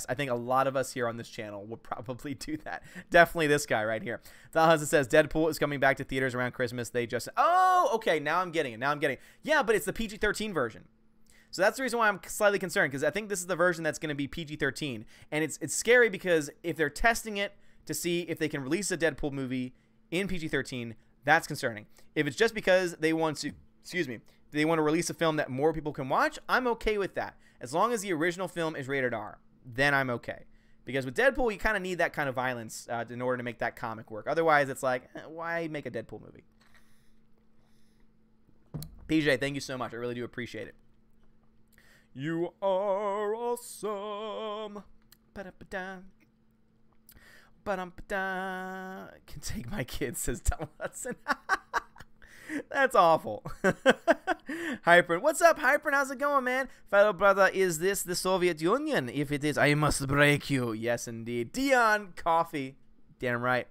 I think a lot of us here on this channel would probably do that. Definitely this guy right here. Thal Hudson says, Deadpool is coming back to theaters around Christmas. They just... Oh, okay, now I'm getting it. Yeah, but it's the PG-13 version. So that's the reason why I'm slightly concerned, because I think this is the version that's going to be PG-13. And it's scary, because if they're testing it to see if they can release a Deadpool movie in PG-13, that's concerning. If it's just because they want to, they want to release a film that more people can watch, I'm okay with that. As long as the original film is rated R, then I'm okay. Because with Deadpool, you kind of need that kind of violence in order to make that comic work. Otherwise, it's like, why make a Deadpool movie? PJ, thank you so much. I really do appreciate it. You are awesome. Ba-da-ba-da. Ba-dum-ba-da. Can take my kids, says Tom Hudson. That's awful. Hypern. What's up, Hypern? How's it going, man? Fellow brother, is this the Soviet Union? If it is, I must break you. Yes, indeed. Dion Coffee. Damn right.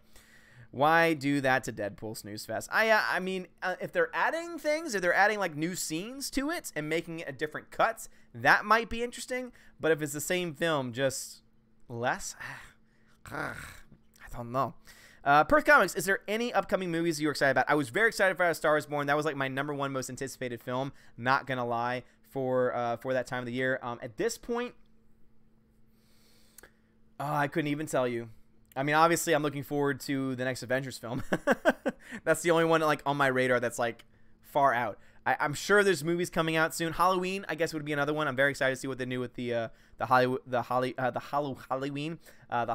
Why do that to Deadpool Snooze Fest? I mean, if they're adding things, if they're adding like new scenes to it and making it a different cut, that might be interesting. But if it's the same film, just less, I don't know. Perth Comics, is there any upcoming movies you're excited about? I was very excited for A Star Is Born. That was like my #1 most anticipated film. Not gonna lie, for that time of the year. At this point, Oh, I couldn't even tell you. I mean, obviously, I'm looking forward to the next Avengers film. That's the only one like on my radar that's like far out. I'm sure there's movies coming out soon. Halloween, I guess, would be another one. I'm very excited to see what they do with the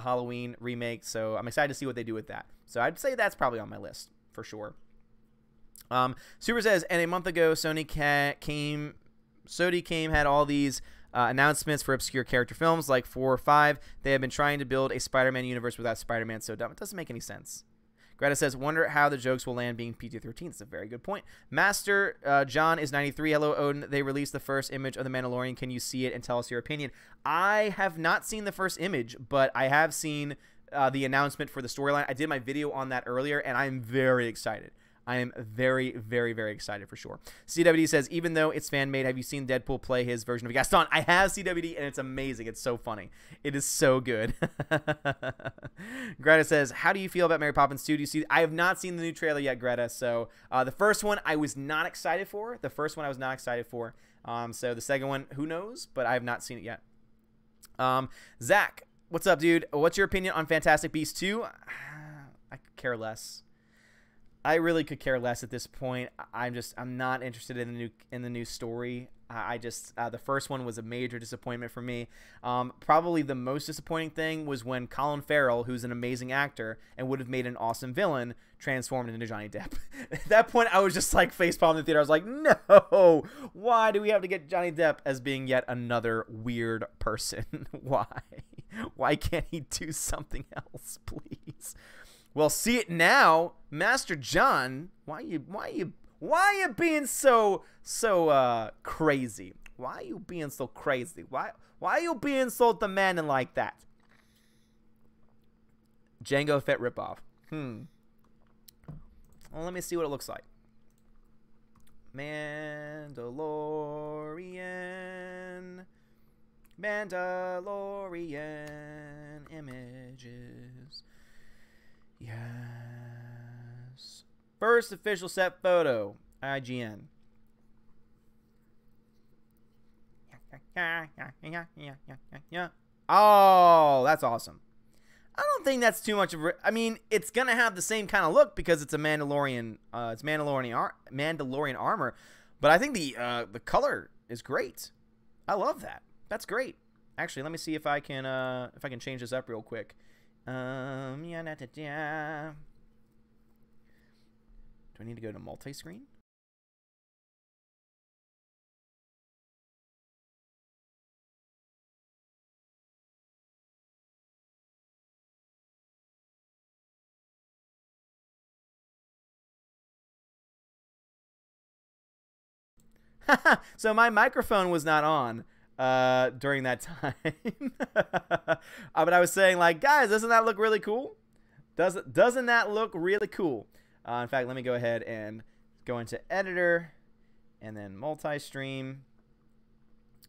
Halloween remake. So I'm excited to see what they do with that. So I'd say that's probably on my list for sure. Super says, and a month ago, Sony had all these announcements for obscure character films like 4 or 5. They have been trying to build a Spider-Man universe without Spider-Man. So dumb. It doesn't make any sense. Greta says, wonder how the jokes will land being PG-13. It's a very good point. Master John is 93. Hello, Odin. They released the first image of The Mandalorian. Can you see it and tell us your opinion? I have not seen the first image, but I have seen the announcement for the storyline. I did my video on that earlier, and I'm very excited. I am very, very, very excited for sure. CWD says, even though it's fan-made, have you seen Deadpool play his version of Gaston? I have, CWD, and it's amazing. It's so funny. It is so good. Greta says, how do you feel about Mary Poppins 2? Do you see? I have not seen the new trailer yet, Greta. So the first one I was not excited for. So the second one, who knows? But I have not seen it yet. Zach, what's up, dude? What's your opinion on Fantastic Beasts 2? I could care less. I really could care less at this point. I'm not interested in the new story. The first one was a major disappointment for me. Probably the most disappointing thing was when Colin Farrell, who's an amazing actor and would have made an awesome villain, transformed into Johnny Depp. At that point, I was just like facepalm in the theater. I was like, no, why do we have to get Johnny Depp as being yet another weird person? Why can't he do something else, please? Well, see it now, Master John. Why you being so crazy? Why are you being so crazy? Why are you being so demanding like that? Jango Fett ripoff. Well, let me see what it looks like. Mandalorian images. Yes. First official set photo. IGN. Oh, that's awesome. I don't think that's too much of a... I mean, it's going to have the same kind of look because it's a Mandalorian... it's Mandalorian armor. But I think the color is great. I love that. That's great. Actually, let me see if I can change this up real quick. Do I need to go to multi-screen? So my microphone was not on during that time. But I was saying, like, guys, doesn't that look really cool? Doesn't that look really cool? In fact, let me go ahead and go into editor and then multi-stream.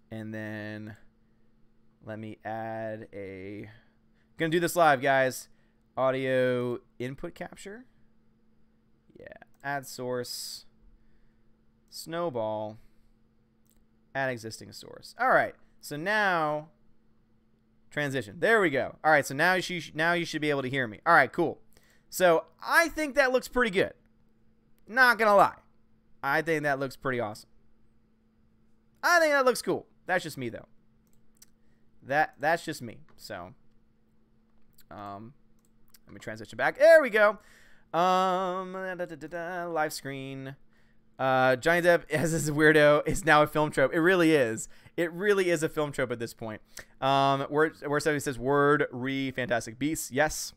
And then let me add a... Gonna do this live, guys. Audio input capture. Yeah. Add source. Snowball. Add existing source. All right. So now transition. There we go. All right. So now you should be able to hear me. All right. Cool. So I think that looks pretty good. Not gonna lie. I think that looks pretty awesome. I think that looks cool. That's just me though. That's just me. So let me transition back. There we go. Live screen. Johnny Depp as this weirdo is now a film trope. It really is. It really is a film trope at this point. Word 70 says word re Fantastic Beasts. Yes.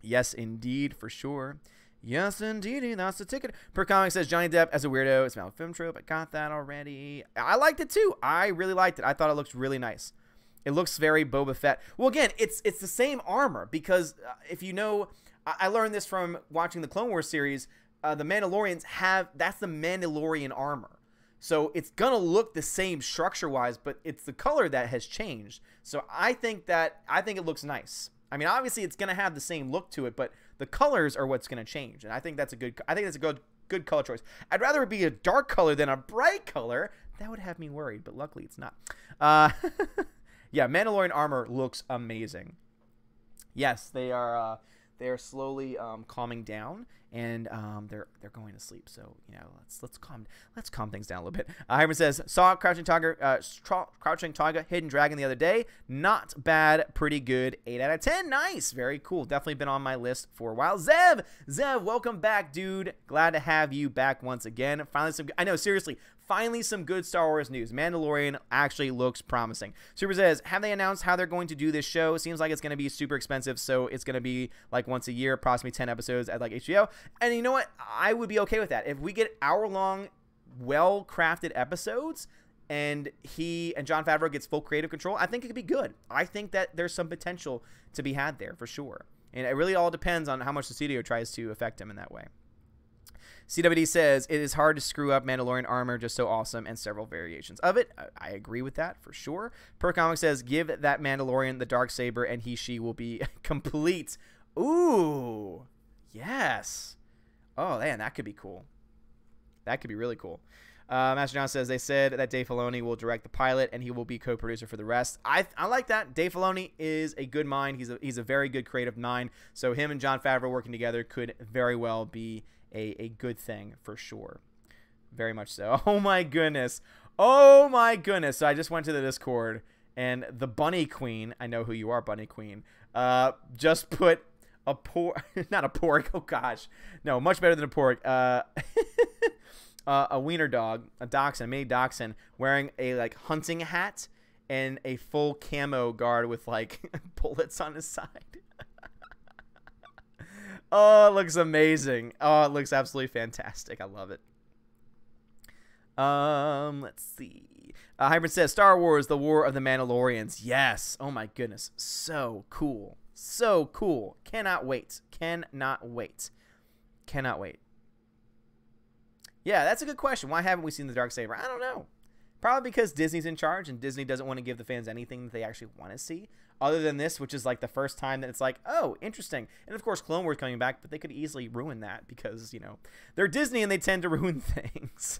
Yes, indeed, for sure. Yes, indeed. That's the ticket. Per Comic says Johnny Depp as a weirdo. It's now a film trope. I got that already. I liked it too. I really liked it. I thought it looked really nice. It looks very Boba Fett. Well, again, it's the same armor because if you know, I learned this from watching the Clone Wars series. The Mandalorians that's the Mandalorian armor. So it's going to look the same structure-wise, but it's the color that has changed. So I think it looks nice. I mean, obviously it's going to have the same look to it, but the colors are what's going to change. And I think that's a good color choice. I'd rather it be a dark color than a bright color. That would have me worried, but luckily it's not. Yeah, Mandalorian armor looks amazing. Yes, they are slowly calming down, and they're going to sleep. So let's calm things down a little bit. Hyman says, saw Crouching Tiger, Hidden Dragon the other day. Not bad, pretty good. 8 out of 10. Nice, very cool. Definitely been on my list for a while. Zev, welcome back, dude. Glad to have you back once again. Finally some good Star Wars news. Mandalorian actually looks promising. Super says, have they announced how they're going to do this show? Seems like it's going to be super expensive, so it's going to be like once a year, approximately 10 episodes at like HBO. And you know what? I would be okay with that. If we get hour-long, well-crafted episodes and Jon Favreau gets full creative control, I think it could be good. I think that there's some potential to be had there for sure. And it really all depends on how much the studio tries to affect him in that way. CWD says, it is hard to screw up Mandalorian armor, just so awesome, and several variations of it. I agree with that for sure. Per Comic says, give that Mandalorian the Darksaber and she will be complete. Ooh, yes. Oh, man, that could be cool. That could be really cool. Master John says, they said that Dave Filoni will direct the pilot and he will be co-producer for the rest. I like that. Dave Filoni is a good mind. He's a very good creative mind. So him and Jon Favreau working together could very well be a good thing for sure. Very much so. Oh my goodness. Oh my goodness. So I just went to the Discord and the Bunny Queen, I know who you are, Bunny Queen, just put a pork, not a pork, oh gosh. No, much better than a pork. A wiener dog, a dachshund, a mini dachshund, wearing a like hunting hat and a full camo guard with like bullets on his side. Oh, it looks amazing. Oh, it looks absolutely fantastic. I love it. Let's see. Hybrid says, Star Wars, The War of the Mandalorians. Yes. Oh, my goodness. So cool. So cool. Cannot wait. Cannot wait. Cannot wait. Yeah, that's a good question. Why haven't we seen the Darksaber? I don't know. Probably because Disney's in charge, and Disney doesn't want to give the fans anything that they actually want to see. Other than this, which is like the first time that it's like, oh, interesting. And of course, Clone Wars coming back, but they could easily ruin that because, you know, they're Disney and they tend to ruin things.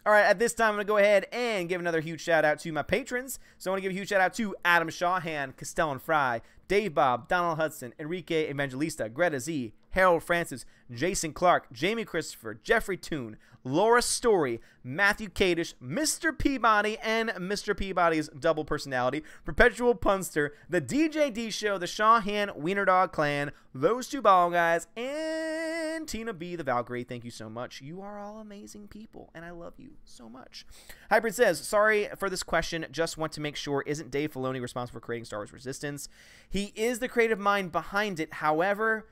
All right, at this time, I'm going to go ahead and give another huge shout out to my patrons. So I want to give a huge shout out to Adam Shawhan, Castellan Fry, Dave Bob, Donald Hudson, Enrique Evangelista, Greta Z, Harold Francis, Jason Clark, Jamie Christopher, Jeffrey Toone, Laura Story, Matthew Kadish, Mr. Peabody, and Mr. Peabody's double personality, Perpetual Punster, the DJD Show, the Shawhan Wiener Dog Clan, those two ball guys, and Tina B, the Valkyrie. Thank you so much. You are all amazing people, and I love you so much. Hybrid says, sorry for this question. Just want to make sure, isn't Dave Filoni responsible for creating Star Wars Resistance? He is the creative mind behind it. However,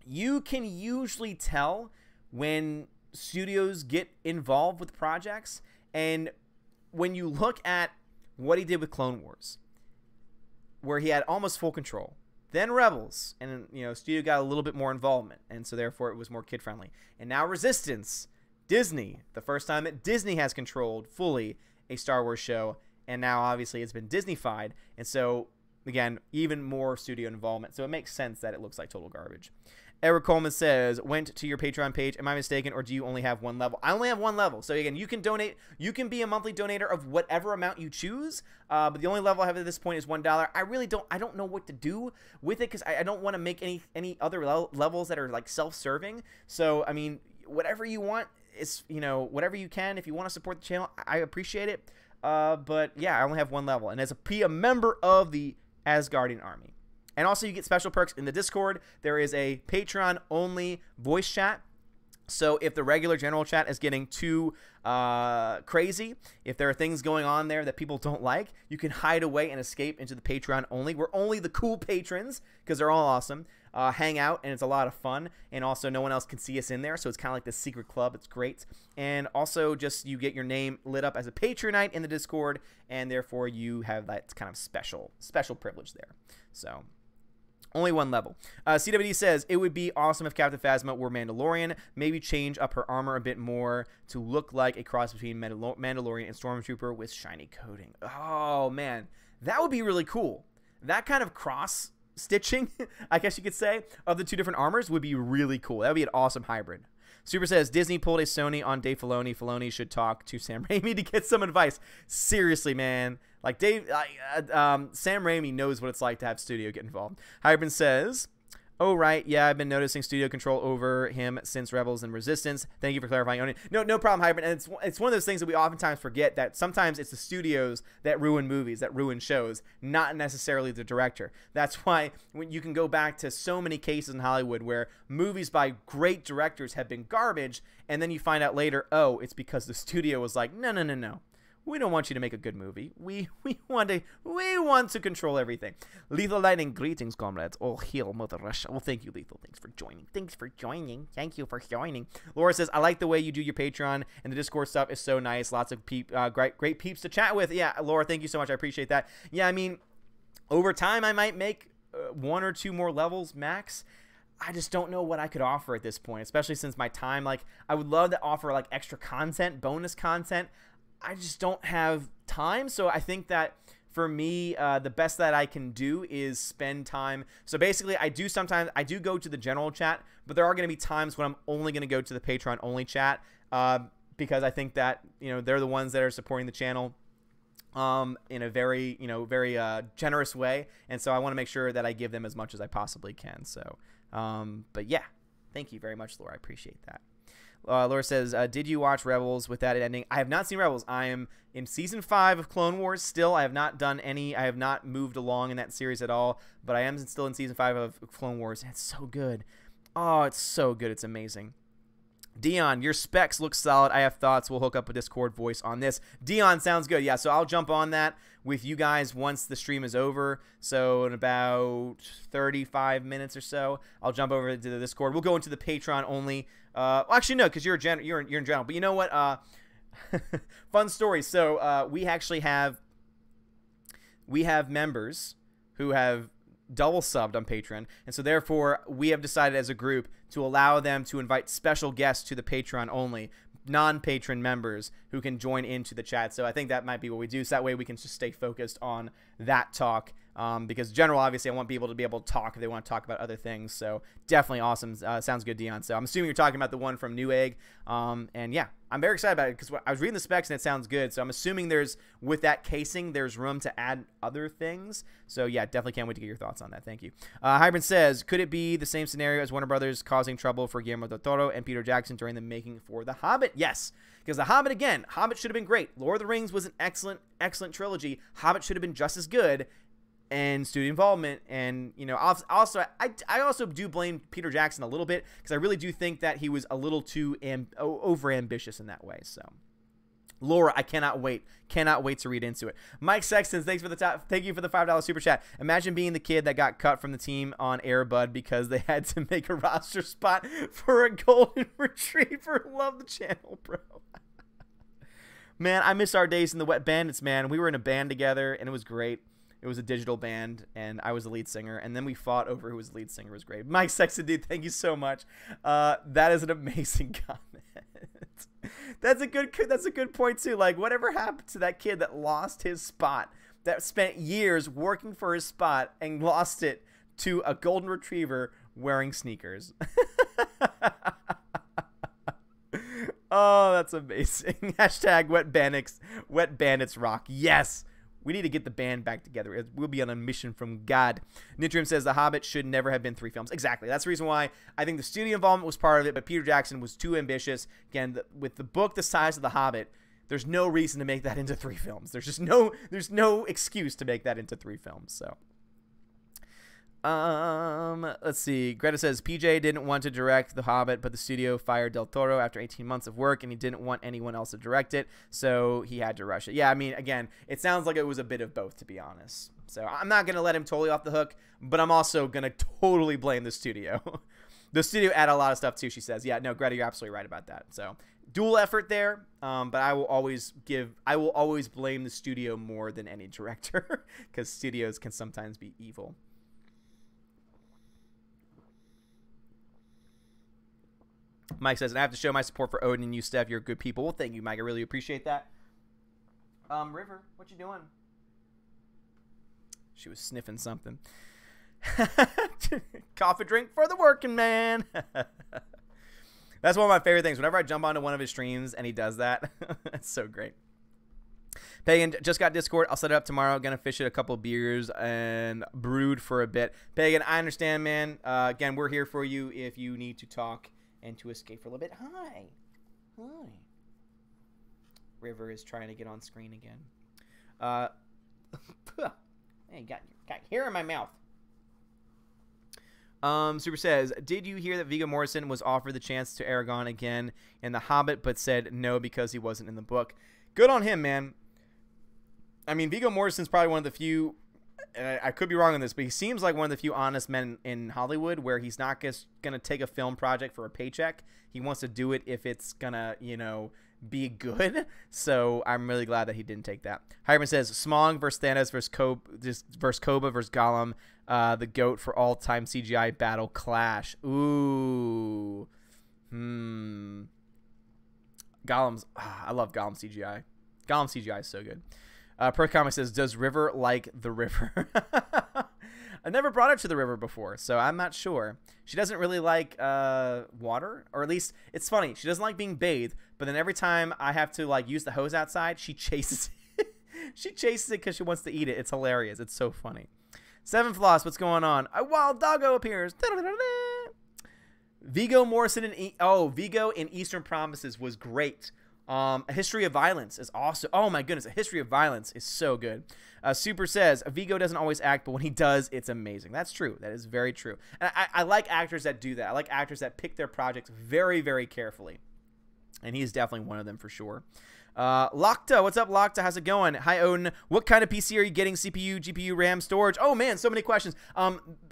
you can usually tell when studios get involved with projects, and when you look at what he did with Clone Wars, where he had almost full control, then Rebels, and you know, studio got a little bit more involvement, and so therefore it was more kid friendly, and now Resistance, Disney, the first time that Disney has controlled fully a Star Wars show, and now obviously it's been Disney-fied, and so again, even more studio involvement, so it makes sense that it looks like total garbage. Eric Coleman says, went to your Patreon page. Am I mistaken, or do you only have one level? I only have one level. So, again, you can donate. You can be a monthly donator of whatever amount you choose. But the only level I have at this point is $1. I don't know what to do with it because I don't want to make any other levels that are, like, self-serving. So, I mean, whatever you want, is, you know, whatever you can. If you want to support the channel, I appreciate it. But, yeah, I only have one level. And as a member of the Asgardian army. And also, you get special perks in the Discord. There is a Patreon-only voice chat. So if the regular general chat is getting too crazy, if there are things going on there that people don't like, you can hide away and escape into the Patreon only, where only the cool patrons, because they're all awesome, hang out, and it's a lot of fun. And also, no one else can see us in there, so it's kind of like the secret club. It's great. And also, just you get your name lit up as a Patronite in the Discord, and therefore you have that kind of special privilege there. So only one level. CWD says, it would be awesome if Captain Phasma were Mandalorian. Maybe change up her armor a bit more to look like a cross between Mandalorian and Stormtrooper with shiny coating. Oh, man. That would be really cool. That kind of cross-stitching, I guess you could say, of the two different armors would be really cool. That would be an awesome hybrid. Super says, Disney pulled a Sony on Dave Filoni. Filoni should talk to Sam Raimi to get some advice. Seriously, man. Like, Sam Raimi knows what it's like to have studio get involved. Hybrid says, oh, right. Yeah, I've been noticing studio control over him since Rebels and Resistance. Thank you for clarifying. No problem, Hybrid. And it's one of those things that we oftentimes forget, that sometimes it's the studios that ruin movies, that ruin shows, not necessarily the director. That's why when you can go back to so many cases in Hollywood where movies by great directors have been garbage, and then you find out later, oh, it's because the studio was like, no. We don't want you to make a good movie. We want to control everything. Lethal Lightning, greetings, comrades. Oh, hail Mother Russia. Well, thank you, Lethal. Thanks for joining. Thank you for joining. Laura says, I like the way you do your Patreon, and the Discord stuff is so nice. Lots of great peeps to chat with. Yeah, Laura, thank you so much. I appreciate that. Yeah, I mean, over time, I might make 1 or 2 more levels max. I just don't know what I could offer at this point, especially since my time, like, I would love to offer, like, extra content, bonus content. I just don't have time, so I think that for me, the best that I can do is spend time. So basically, I do go to the general chat, but there are going to be times when I'm only going to go to the Patreon only chat, because I think that, you know, they're the ones that are supporting the channel in a very generous way, and so I want to make sure that I give them as much as I possibly can. So, but yeah, thank you very much, Laura. I appreciate that. Laura says, did you watch Rebels with that ending? I have not seen Rebels. I am in season 5 of Clone Wars still. I have not moved along in that series at all, but I am still in season 5 of Clone Wars. It's so good. Oh, it's so good. It's amazing. Dion, your specs look solid. I have thoughts. We'll hook up a Discord voice on this. Dion, sounds good. Yeah, so I'll jump on that with you guys once the stream is over. So in about 35 minutes or so, I'll jump over to the Discord. We'll go into the Patreon only. Well, actually, no, because you're in general. But you know what? Fun story. So we actually have members who have double subbed on Patreon, and so therefore we have decided as a group to allow them to invite special guests to the Patreon only, non-patron members who can join into the chat. So I think that might be what we do, so that way we can just stay focused on that talk, because general, obviously I want people to be able to talk if they want to talk about other things. So definitely awesome. Sounds good, Dion. So I'm assuming you're talking about the one from Newegg, and yeah, I'm very excited about it because I was reading the specs and it sounds good. So I'm assuming with that casing, there's room to add other things. So yeah, definitely can't wait to get your thoughts on that. Thank you. Hybrid says, could it be the same scenario as Warner Brothers causing trouble for Guillermo del Toro and Peter Jackson during the making for The Hobbit? Yes, because The Hobbit, again, Hobbit should have been great. Lord of the Rings was an excellent trilogy. Hobbit should have been just as good. And studio involvement, and you know, also I also do blame Peter Jackson a little bit, because I really do think that he was a little too over ambitious in that way. So, Laura, I cannot wait to read into it. Mike Sexton, thank you for the $5 super chat. Imagine being the kid that got cut from the team on Air Bud because they had to make a roster spot for a golden retriever. Love the channel, bro. Man, I miss our days in the Wet Bandits, man. We were in a band together, and it was great. It was a digital band, and I was the lead singer, and then we fought over who was the lead singer. It was great. Mike Sexton, dude, thank you so much. That is an amazing comment. That's a good point too. Like, whatever happened to that kid that lost his spot, that spent years working for his spot and lost it to a golden retriever wearing sneakers? Oh, that's amazing. Hashtag Wet Bandits rock. Yes. We need to get the band back together. We'll be on a mission from God. Nitrium says The Hobbit should never have been 3 films. Exactly. That's the reason why I think the studio involvement was part of it, but Peter Jackson was too ambitious. Again, with the book the size of The Hobbit, there's no reason to make that into 3 films. There's no excuse to make that into 3 films. So, let's see. Greta says PJ didn't want to direct The Hobbit, but the studio fired Del Toro after 18 months of work, and he didn't want anyone else to direct it, so he had to rush it. Yeah, I mean, again, it sounds like it was a bit of both, to be honest. So I'm not going to let him totally off the hook, but I'm also going to totally blame the studio. The studio added a lot of stuff too, she says. Yeah, no, Greta, you're absolutely right about that. So dual effort there, but I will always blame the studio more than any director, because studios can sometimes be evil. Mike says, and I have to show my support for Odin and you, Steph. You're good people. Well, thank you, Mike. I really appreciate that. River, what you doing? She was sniffing something. Coffee drink for the working man. That's one of my favorite things. Whenever I jump onto one of his streams and he does that, it's so great. Pagan just got Discord. I'll set it up tomorrow. Gonna fish it a couple of beers and brood for a bit. Pagan, I understand, man. Again, we're here for you if you need to talk and to escape for a little bit. Hi. River is trying to get on screen again. Hey, got hair in my mouth. Super says, did you hear that Viggo Mortensen was offered the chance to Aragorn again in The Hobbit, but said no because he wasn't in the book? Good on him, man. I mean, Viggo Mortensen's probably one of the few, I could be wrong on this, but he seems like one of the few honest men in Hollywood where he's not just going to take a film project for a paycheck. He wants to do it if it's going to, you know, be good. So I'm really glad that he didn't take that. Hyman says, Smaug versus Thanos versus Koba versus Gollum, the GOAT for all-time CGI battle clash. Ooh. Gollum's, I love Gollum CGI. Gollum CGI is so good. Per Comic says, does River like the river? I never brought her to the river before, so I'm not sure. She doesn't really like water, or at least it's funny. She doesn't like being bathed, but then every time I have to like use the hose outside, she chases it. She chases it because she wants to eat it. It's hilarious. It's so funny. Seven Floss, what's going on? A wild doggo appears. Viggo Mortensen Viggo in Eastern Promises was great. A History of Violence is awesome. Oh my goodness, A History of Violence is so good. Super says, Viggo doesn't always act, but when he does, it's amazing. That's true. That is very true. And I like actors that do that. I like actors that pick their projects very, very carefully. And he's definitely one of them for sure. Lokta, what's up, Lokta? How's it going? Hi, Odin. What kind of PC are you getting? CPU, GPU, RAM, storage? Oh man, so many questions.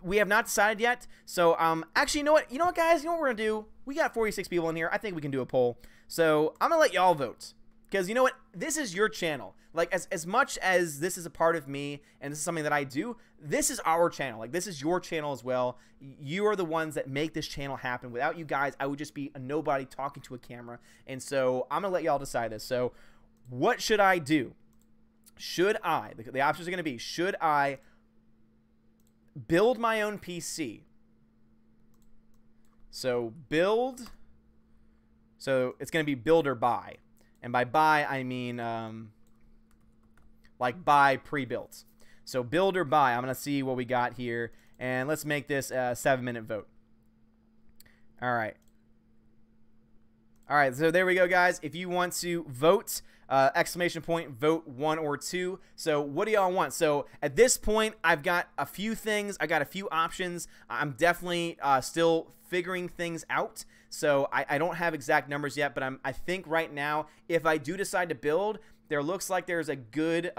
We have not decided yet. So, actually, you know what? You know what, guys? You know what we're gonna do? We got 46 people in here. I think we can do a poll. So I'm gonna let y'all vote. Because you know what? This is your channel. Like, as much as this is a part of me and this is something that I do, this is our channel. Like, this is your channel as well. You are the ones that make this channel happen. Without you guys, I would just be a nobody talking to a camera. And so I'm going to let y'all decide this. So what should I do? Should I, the options are going to be, should I build my own PC? So build, so it's going to be build or buy. And by buy, I mean like buy pre-built. So build or buy. I'm going to see what we got here. And let's make this a 7-minute vote. All right. All right, so there we go, guys. If you want to vote, exclamation point, vote 1 or 2. So what do y'all want? So at this point, I've got a few things. I got a few options. I'm definitely still figuring things out. So I don't have exact numbers yet, but I think right now, if I do decide to build, there looks like there's a good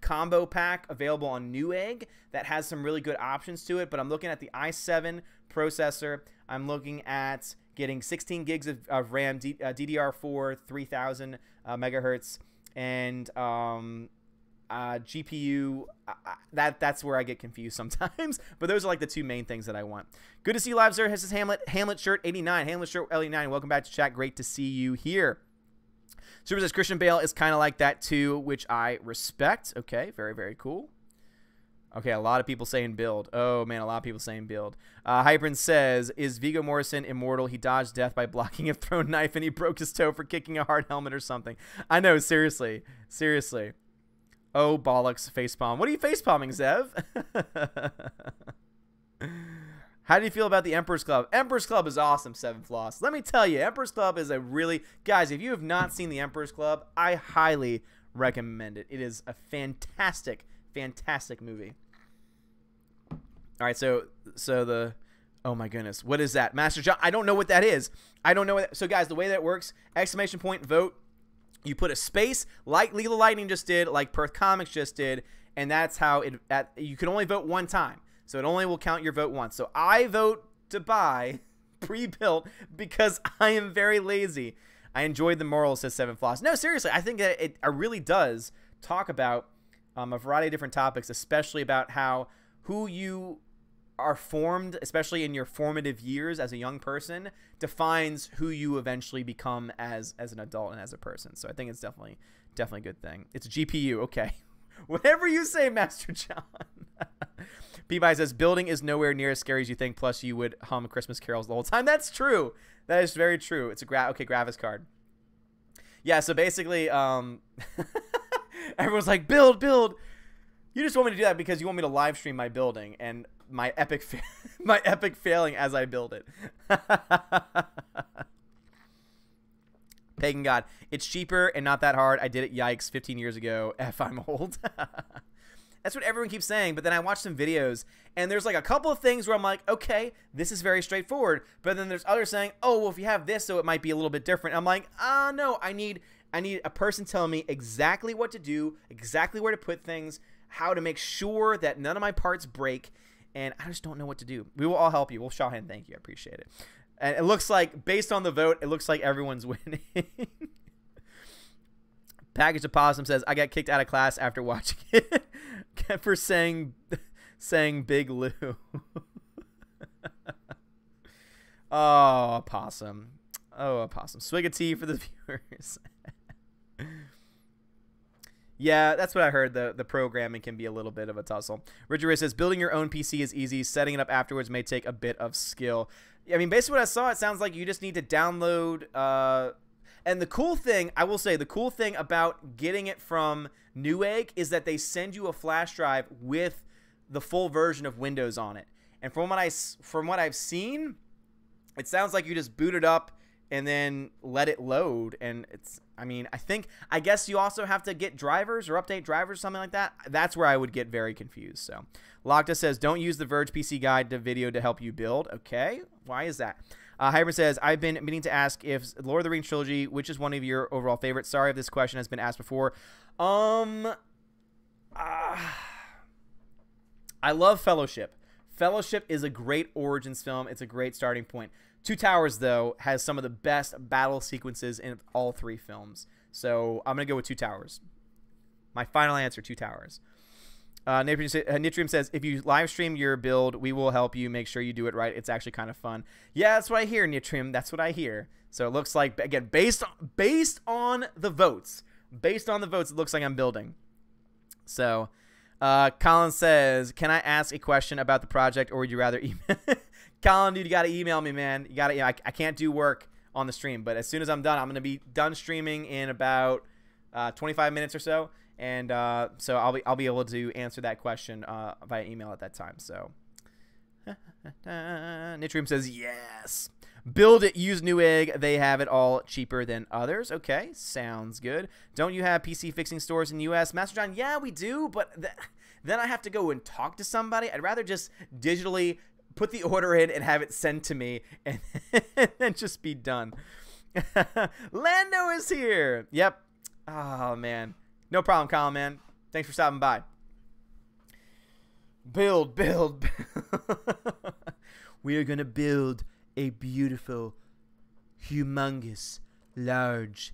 combo pack available on Newegg that has some really good options to it. But I'm looking at the i7 processor. I'm looking at getting 16 gigs of RAM, DDR4, 3000 megahertz, and GPU. That's where I get confused sometimes. But those are like the two main things that I want. Good to see you live, sir. This is Hamlet shirt 89. Hamlet shirt 89. Welcome back to chat. Great to see you here. Super says Christian Bale is kind of like that too, which I respect. Okay, very, very cool. Okay, a lot of people saying build. Oh, man, a lot of people saying build. Hypern says, is Viggo Mortensen immortal? He dodged death by blocking a thrown knife, and he broke his toe for kicking a hard helmet or something. I know, seriously. Seriously. Oh, bollocks, facepalm. What are you facepalming, Zev? How do you feel about the Emperor's Club? Emperor's Club is awesome, Seven Floss. Let me tell you, Emperor's Club is a really... Guys, if you have not seen the Emperor's Club, I highly recommend it. It is a fantastic movie. All right, so the, oh my goodness, what is that? Master John, I don't know what that is. I don't know what that, so guys, the way that it works, exclamation point, vote. You put a space like Legal Lightning just did, like Perth Comics just did, and that's how it, you can only vote one time. So it only will count your vote once. So I vote to buy pre-built because I am very lazy. I enjoyed the morals, says Seven Floss. No, seriously, I think that it really does talk about a variety of different topics, especially about who you are formed, especially in your formative years as a young person, defines who you eventually become as an adult and as a person. So I think it's definitely a good thing. It's a GPU, okay. Whatever you say, Master John. Peabody says, building is nowhere near as scary as you think, plus you would hum Christmas carols the whole time. That's true. That is very true. It's a graphics card. Yeah, so basically, everyone's like, build. You just want me to do that because you want me to live stream my building and my epic failing as I build it. Pagan God. It's cheaper and not that hard. I did it, yikes, 15 years ago. F, I'm old. That's what everyone keeps saying, but then I watch some videos, and there's like a couple of things where I'm like, okay, this is very straightforward, but then there's others saying, oh, well, if you have this, so it might be a little bit different. I'm like, no, I need a person telling me exactly what to do, exactly where to put things, how to make sure that none of my parts break, and I just don't know what to do. We will all help you. We'll show hand, thank you. I appreciate it. And it looks like, based on the vote, it looks like everyone's winning. Package of Possum says, I got kicked out of class after watching it for saying Big Lou. Oh, Possum. Oh, Possum. Swig of tea for the viewers. Yeah, that's what I heard. The programming can be a little bit of a tussle. Richard Ray says, building your own PC is easy. Setting it up afterwards may take a bit of skill. I mean, based on what I saw, it sounds like you just need to download. And the cool thing, I will say, the cool thing about getting it from Newegg is that they send you a flash drive with the full version of Windows on it. And from what I've seen, it sounds like you just boot it up and then let it load. And it's, I guess you also have to get drivers or update drivers, something like that. That's where I would get very confused. So Lockta says, don't use the Verge PC guide to video to help you build. Okay. Why is that? Hybrid says, I've been meaning to ask if Lord of the Rings trilogy, which is one of your overall favorites. Sorry if this question has been asked before. I love Fellowship. Fellowship is a great Origins film. It's a great starting point. Two Towers, though, has some of the best battle sequences in all three films. So I'm going to go with Two Towers. My final answer, Two Towers. Nitrium says, if you live stream your build, we will help you make sure you do it right. It's actually kind of fun. Yeah, that's what I hear, Nitrium. That's what I hear. So it looks like, again, based on the votes, it looks like I'm building. So Colin says, can I ask a question about the project, or would you rather email? Colin, dude, you got to email me, man. You got to. I can't do work on the stream, but as soon as I'm done, I'm going to be done streaming in about 25 minutes or so. And so I'll be able to answer that question via email at that time. So Nitrium says yes. Build it. Use Newegg. They have it all cheaper than others. Okay, sounds good. Don't you have PC fixing stores in the U.S.? Master John, yeah, we do, but then I have to go and talk to somebody. I'd rather just digitally put the order in and have it sent to me and then just be done. Lando is here. Yep. Oh man. No problem, Colin, man. Thanks for stopping by. Build. We are going to build a beautiful, humongous, large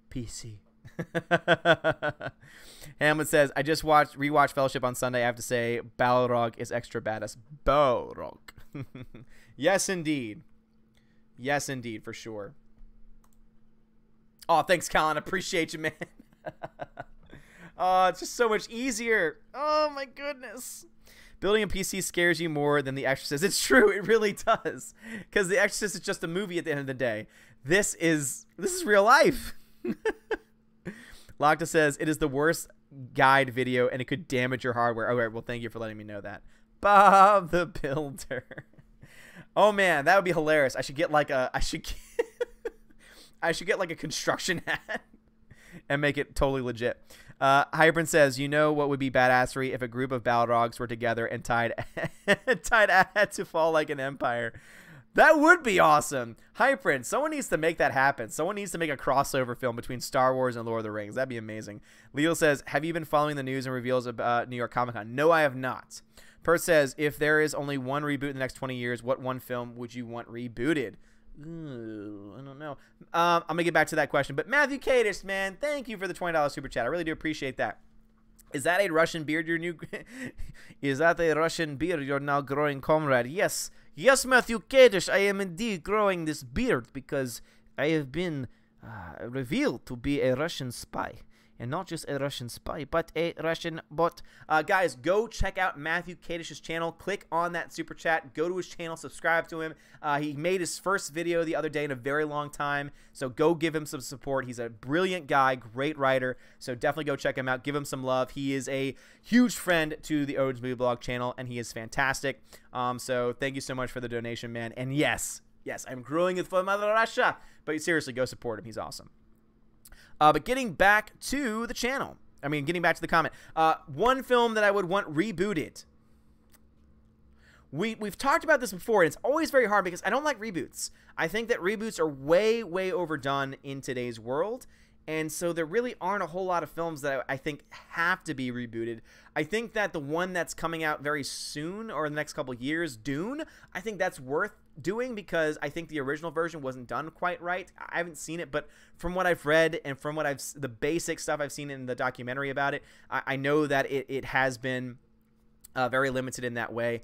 PC. Hamlet says, I just rewatched Fellowship on Sunday. I have to say, Balrog is extra badass. Balrog. Yes, indeed. Yes, indeed, for sure. Oh, thanks, Colin. Appreciate you, man. Oh, it's just so much easier. Oh, my goodness. Building a PC scares you more than The Exorcist. It's true. It really does. Because The Exorcist is just a movie at the end of the day. This is real life. Lockta says, it is the worst guide video, and it could damage your hardware. All right, well, thank you for letting me know that. Bob the Builder. Oh, man, that would be hilarious. I should get like a construction hat and make it totally legit. Hybrid says, you know what would be badassery if a group of Balrogs were together and tied had to fall like an empire. That would be awesome. Hybrid, someone needs to make that happen. Someone needs to make a crossover film between Star Wars and Lord of the Rings. That'd be amazing. Leo says, have you been following the news and reveals about New York Comic Con? No, I have not. Perth says, if there is only one reboot in the next 20 years, what one film would you want rebooted? Ooh, I don't know. I'm going to get back to that question. But Matthew Kadish, man, thank you for the $20 super chat. I really do appreciate that. Is that a Russian beard Is that a Russian beard you're now growing, comrade? Yes. Yes, Matthew Kadish, I am indeed growing this beard because I have been revealed to be a Russian spy. And not just a Russian spy, but a Russian bot. Guys, go check out Matthew Kadish's channel. Click on that super chat. Go to his channel. Subscribe to him. He made his first video the other day in a very long time. So go give him some support. He's a brilliant guy, great writer. So definitely go check him out. Give him some love. He is a huge friend to the OMB Movie Blog channel, and he is fantastic. So thank you so much for the donation, man. And yes, I'm growing it for Mother Russia. But seriously, go support him. He's awesome. But getting back to the channel, getting back to the comment, one film that I would want rebooted. We've talked about this before, and it's always very hard because I don't like reboots. I think that reboots are way, way overdone in today's world, and so there really aren't a whole lot of films that I think have to be rebooted. I think that the one that's coming out very soon, or in the next couple of years, Dune, I think that's worth doing because I think the original version wasn't done quite right. I haven't seen it, but from what I've read and from what the basic stuff I've seen in the documentary about it, I know that it has been very limited in that way.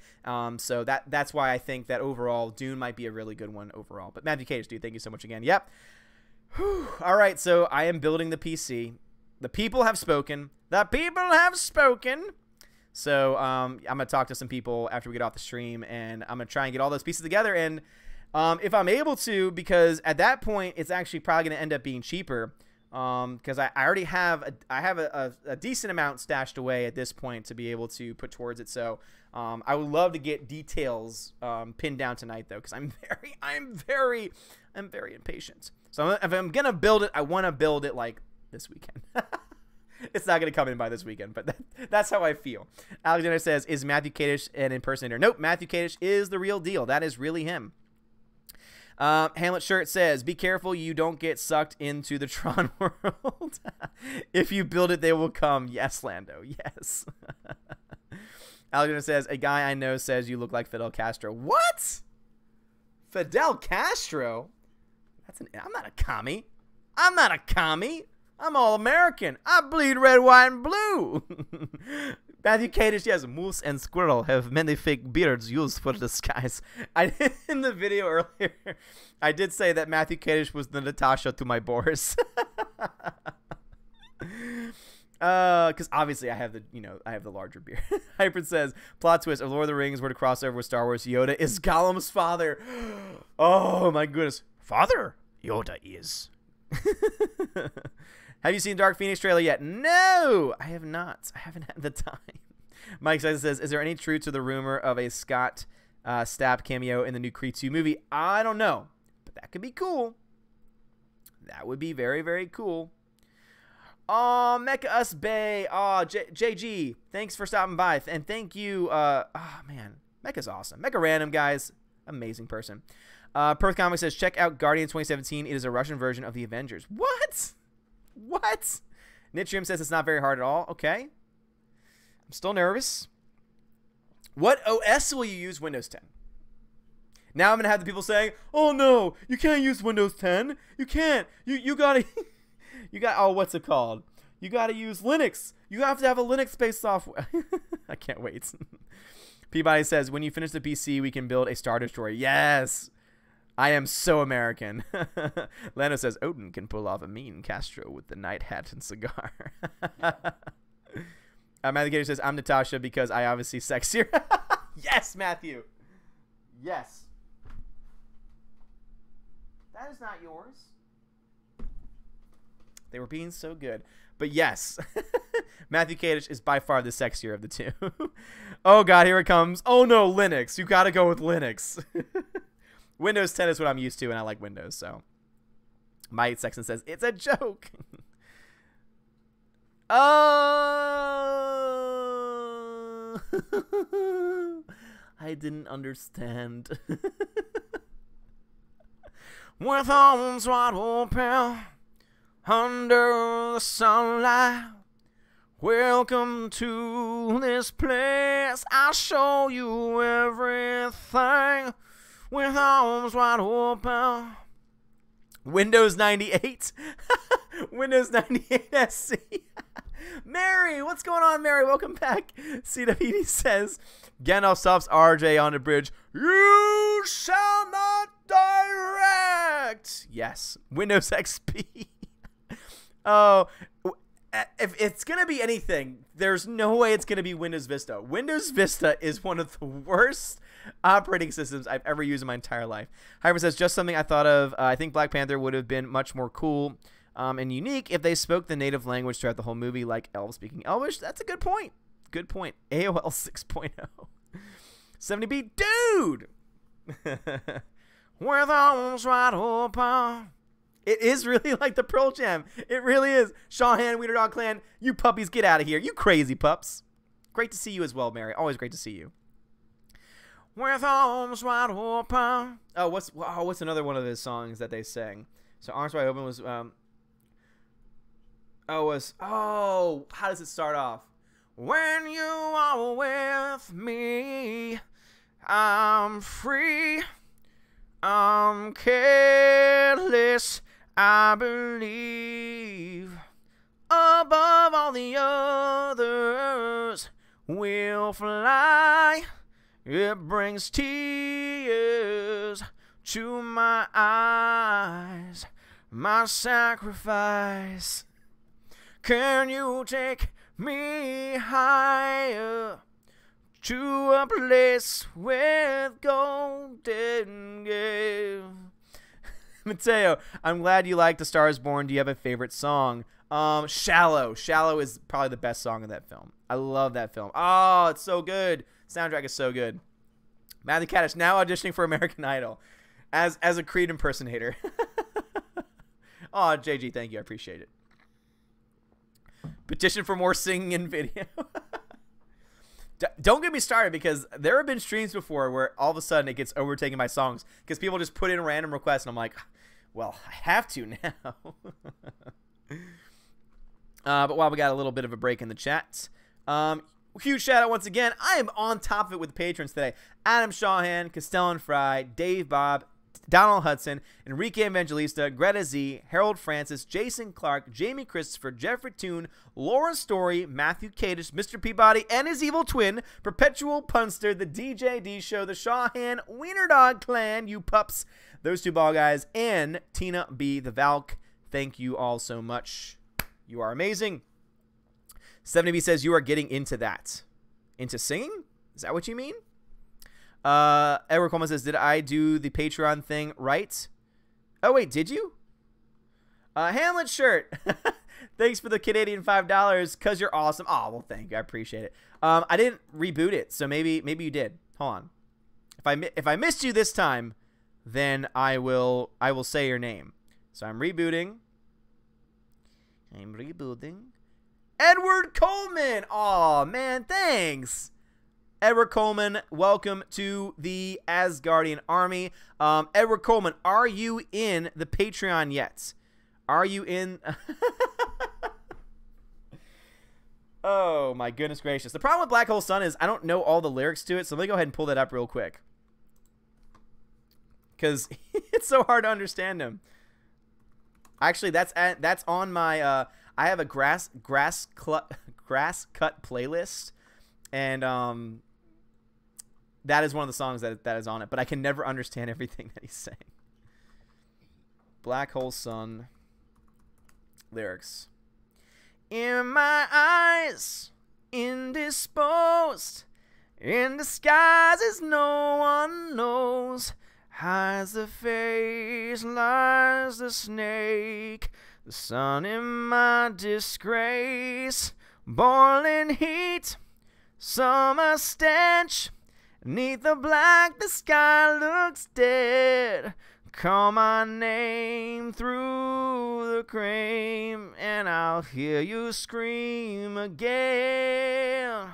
So that's why I think that overall Dune might be a really good one overall. But Matthew Cage, dude, thank you so much again. Yep. Whew. All right, so I am building the PC. The people have spoken. The people have spoken. So I'm going to talk to some people after we get off the stream, and I'm going to try and get all those pieces together. And if I'm able to, because at that point, it's actually probably going to end up being cheaper because I already have a decent amount stashed away at this point to be able to put towards it. So I would love to get details pinned down tonight, though, because I'm very impatient. So if I'm going to build it, I want to build it like this weekend. It's not going to come in by this weekend, but that's how I feel. Alexander says, is Matthew Kadish an impersonator? Nope, Matthew Kadish is the real deal. That is really him. Hamlet Shirt says, be careful you don't get sucked into the Tron world. If you build it, they will come. Yes, Lando, yes. Alexander says, a guy I know says you look like Fidel Castro. What? Fidel Castro? I'm not a commie. I'm not a commie. I'm all American. I bleed red, white, and blue. Matthew Kadish, yes, moose and squirrel have many fake beards used for disguise. In the video earlier, I did say that Matthew Kadish was the Natasha to my Boris. Because obviously I have the larger beard. Hyper says, plot twist: if Lord of the Rings were to cross over with Star Wars, Yoda is Gollum's father. Oh my goodness, father Yoda is. Have you seen Dark Phoenix trailer yet? No, I have not. I haven't had the time. Mike says, is there any truth to the rumor of a Scott Stapp cameo in the new Creed 2 movie? I don't know, but that could be cool. That would be very, very cool. Oh, Mecha Us Bay. Oh, JG, thanks for stopping by. And thank you. Oh, man, Mecha's awesome. Mecha Random, guys. Amazing person. Perth Comics says, check out Guardian 2017. It is a Russian version of the Avengers. What? What? Nitrium says it's not very hard at all. Okay. I'm still nervous. What OS will you use? Windows 10. Now I'm going to have the people saying, oh, no, you can't use Windows 10. You can't. You got to... oh, what's it called? You got to use Linux. You have to have a Linux-based software. I can't wait. Peabody says, when you finish the PC, we can build a Star Destroyer. Yes. I am so American. Lando says, Odin can pull off a mean Castro with the night hat and cigar. Matthew Gator says, I'm Natasha because I obviously sexier. Yes, Matthew. Yes. That is not yours. They were being so good. But yes, Matthew Kadish is by far the sexier of the two. Oh, God, here it comes. Oh, no, Linux. You got to go with Linux. Windows 10 is what I'm used to, and I like Windows, so. Mike Sexton says, it's a joke. Oh. I didn't understand. With arms wide open, under the sunlight, welcome to this place. I'll show you everything. With arms wide open. Windows 98. Windows 98 SC. Mary, what's going on, Mary? Welcome back. CWD says, Gandalf stops RJ on the bridge. You shall not direct. Yes. Windows XP. Oh, if it's going to be anything, there's no way it's going to be Windows Vista. Windows Vista is one of the worst operating systems I've ever used in my entire life. Hyper says, just something I thought of. I think Black Panther would have been much more cool and unique if they spoke the native language throughout the whole movie, like elves speaking Elvish. That's a good point. Good point. AOL 6.0. 70B, dude! With arms wide open. It is really like the Pearl Jam. It really is. Shawhan, Wiener Dog Clan, you puppies, get out of here. You crazy pups. Great to see you as well, Mary. Always great to see you. With arms wide open. Oh, what's another one of his songs that they sang? So Arms Wide Open was how does it start off? When you are with me, I'm free, I'm careless, I believe above all the others we'll fly. It brings tears to my eyes, my sacrifice. Can you take me higher to a place with golden gate? Mateo, I'm glad you like The Star Is Born. Do you have a favorite song? Shallow. Shallow is probably the best song in that film. I love that film. Oh, it's so good. Soundtrack is so good. Matthew Kaddish now auditioning for American Idol as a Creed impersonator. Oh, JG, thank you. I appreciate it. Petition for more singing in video. Don't get me started, because there have been streams before where all of a sudden it gets overtaken by songs because people just put in random requests and I'm like, well, I have to now. But while we got a little bit of a break in the chat, huge shout out once again. I am on top of it with patrons today. Adam Shawhan, Castellan Fry, Dave Bob, Donald Hudson, Enrique Evangelista, Greta Z, Harold Francis, Jason Clark, Jamie Christopher, Jeffrey Toon, Laura Story, Matthew Kadish, Mr. Peabody, and his evil twin, Perpetual Punster, the DJD Show, the Shawhan Wiener Dog Clan, you pups, those two ball guys, and Tina B. the Valk. Thank you all so much. You are amazing. 70B says you are getting into that. Into singing? Is that what you mean? Edward Coleman says, did I do the Patreon thing right? Oh, wait, did you? Hamlet shirt. Thanks for the Canadian $5, because you're awesome. Oh, well, thank you. I appreciate it. I didn't reboot it, so maybe you did. Hold on. If I missed you this time, then I will say your name. So I'm rebooting. Edward Coleman. Oh, man, thanks. Edward Coleman, welcome to the Asgardian army. Edward Coleman, are you in the Patreon yet? Are you in? Oh, my goodness gracious. The problem with Black Hole Sun is I don't know all the lyrics to it, so let me go ahead and pull that up real quick. Because it's so hard to understand him. Actually, that's on my, I have a grass cut playlist, and that is one of the songs that is on it, but I can never understand everything that he's saying. Black Hole Sun lyrics. In my eyes, indisposed, in disguises no one knows, hides the face, lies the snake, the sun in my disgrace, boiling heat, summer stench, 'neath the black the sky looks dead. Call my name through the cream, and I'll hear you scream again.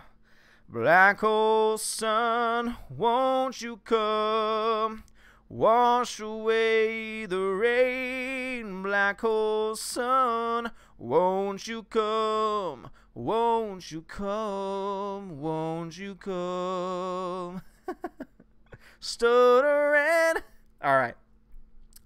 Black hole sun, won't you come, wash away the rain. Black hole sun, won't you come, won't you come, won't you come. Stuttering. All right.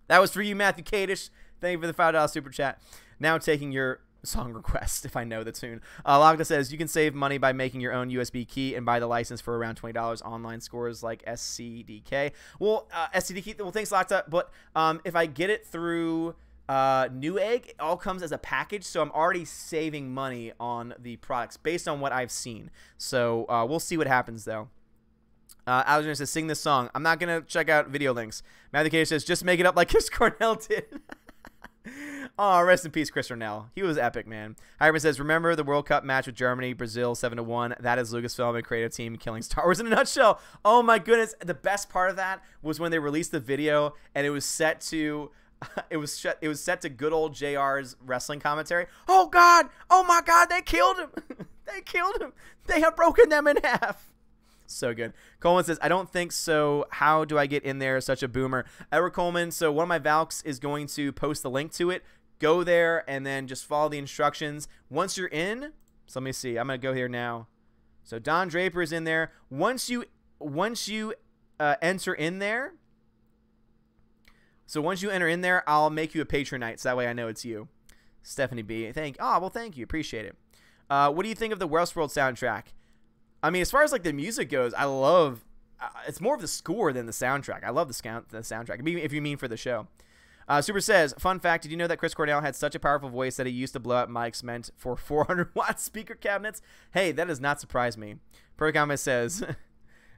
That was for you, Matthew Kadish. Thank you for the $5 super chat. Now taking your song request, if I know the tune. Lagda says, you can save money by making your own USB key and buy the license for around $20. Online scores like SCDK. Well, SCDK, well, thanks, Lagda. But if I get it through Newegg, it all comes as a package, so I'm already saving money on the products based on what I've seen. So we'll see what happens, though. Alexander says, sing this song. I'm not going to check out video links. Matthew Cage says, just make it up like Chris Cornell did. Oh, rest in peace, Chris Cornell. He was epic, man. Hyman says, remember the World Cup match with Germany, Brazil, 7-1. That is Lucasfilm and creative team killing Star Wars in a nutshell. Oh, my goodness. The best part of that was when they released the video, and it was set to... It was set to good old JR's wrestling commentary. Oh, God. Oh, my God. They killed him. They killed him. They have broken them in half. So good. Coleman says, I don't think so. How do I get in there? Such a boomer. Edward Coleman, so one of my Valks is going to post the link to it. Go there and then just follow the instructions. Once you're in, so let me see. I'm going to go here now. So Don Draper is in there. Once you enter in there, so once you enter in there, I'll make you a Patronite, so that way I know it's you. Stephanie B. Well, thank you. Appreciate it. What do you think of the Westworld soundtrack? I mean, as far as like the music goes, I love. It's more of the score than the soundtrack. I love the soundtrack. If you mean for the show. Super says, fun fact: did you know that Chris Cornell had such a powerful voice that he used to blow out mics meant for 400-watt speaker cabinets? Hey, that does not surprise me. Perfect comment says,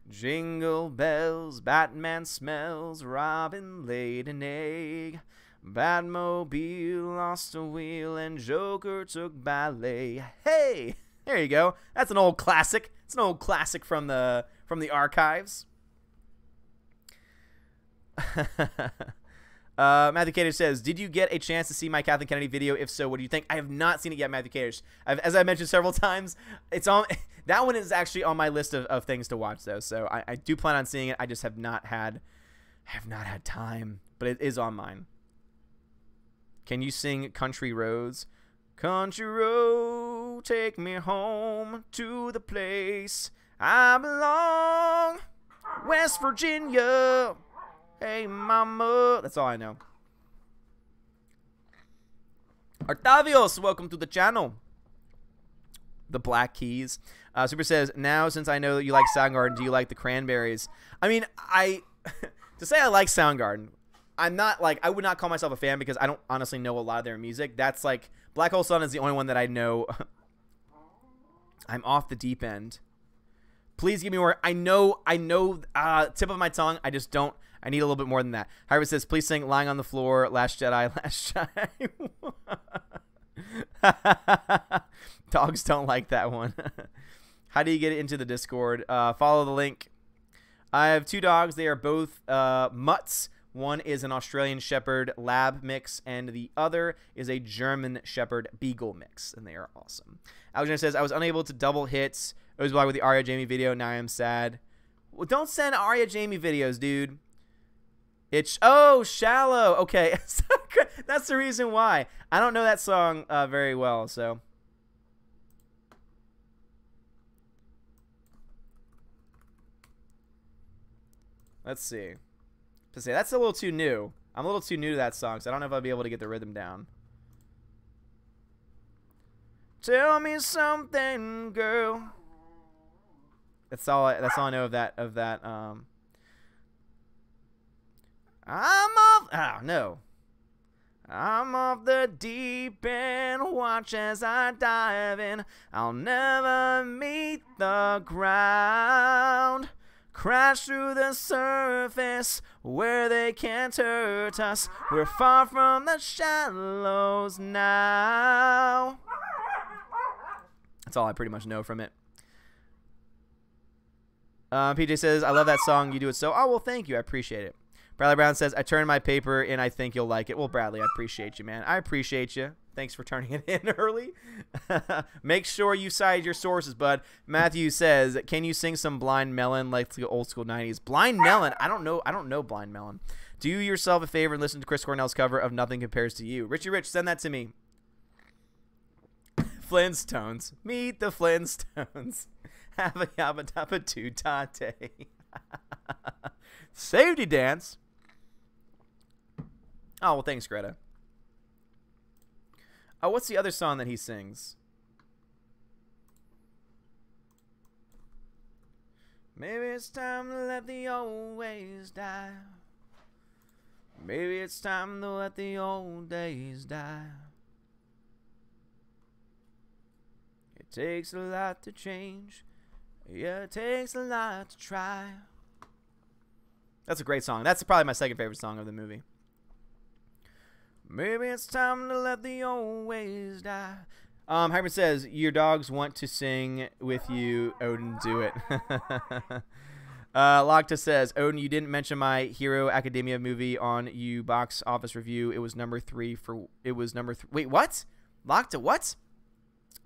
jingle bells, Batman smells, Robin laid an egg, Batmobile lost a wheel, and Joker took ballet. Hey, there you go. That's an old classic. It's an old classic from the archives. Matthew Cadish says, did you get a chance to see my Kathleen Kennedy video? If so, what do you think? I have not seen it yet, Matthew Cadish. As I mentioned several times, it's on. That one is actually on my list of things to watch, though. So I do plan on seeing it. I just have not had time, but it is on mine. Can you sing Country Roads? Country road, take me home to the place I belong, West Virginia. Hey, mama. That's all I know. Octavios, welcome to the channel. The Black Keys. Super says, now since I know that you like Soundgarden, do you like the Cranberries? I mean, to say I like Soundgarden, I'm not like, I would not call myself a fan because I don't honestly know a lot of their music. That's like, Black Hole Sun is the only one that I know. I'm off the deep end. Please give me more. I know, tip of my tongue. I just don't. I need a little bit more than that. Harvard says, please sing Lying on the Floor, Last Jedi, Last Jedi. Dogs don't like that one. How do you get into the Discord? Follow the link. I have two dogs. They are both mutts. One is an Australian Shepherd Lab mix, and the other is a German Shepherd Beagle mix, and they are awesome. Alexander says, I was unable to double hit Ozblog with the Arya Jamie video. Now I am sad. Well, don't send Arya Jamie videos, dude. It's Shallow. Okay, that's the reason why. I don't know that song very well, so. Let's see. To say that's a little too new. I'm a little too new to that song, so I don't know if I'll be able to get the rhythm down. Tell me something, girl. That's all I know of that. I'm off the deep end. Watch as I dive in. I'll never meet the ground. Crash through the surface where they can't hurt us. We're far from the shallows now. That's all I pretty much know from it. PJ says, I love that song. You do it so. Oh, well, thank you. I appreciate it. Bradley Brown says, I turned my paper in. I think you'll like it. Well, Bradley, I appreciate you, man. I appreciate you. Thanks for turning it in early. Make sure you cite your sources, bud. Matthew says, can you sing some Blind Melon like the old school 90s? Blind Melon? I don't know Blind Melon. Do yourself a favor and listen to Chris Cornell's cover of Nothing Compares to You. Richie Rich, send that to me. Flintstones. Meet the Flintstones. Have a yabba dabba doo tate. Safety dance. Oh, well, thanks, Greta. Oh, what's the other song that he sings? Maybe it's time to let the old ways die. Maybe it's time to let the old days die. It takes a lot to change. Yeah, it takes a lot to try. That's a great song. That's probably my second favorite song of the movie. Maybe it's time to let the old ways die. Hyman says, your dogs want to sing with you. Odin, do it. Locta says, Odin, you didn't mention my Hero Academia movie on you box office review. It was number 3 for. It was number 3. Wait, what? Locta, what?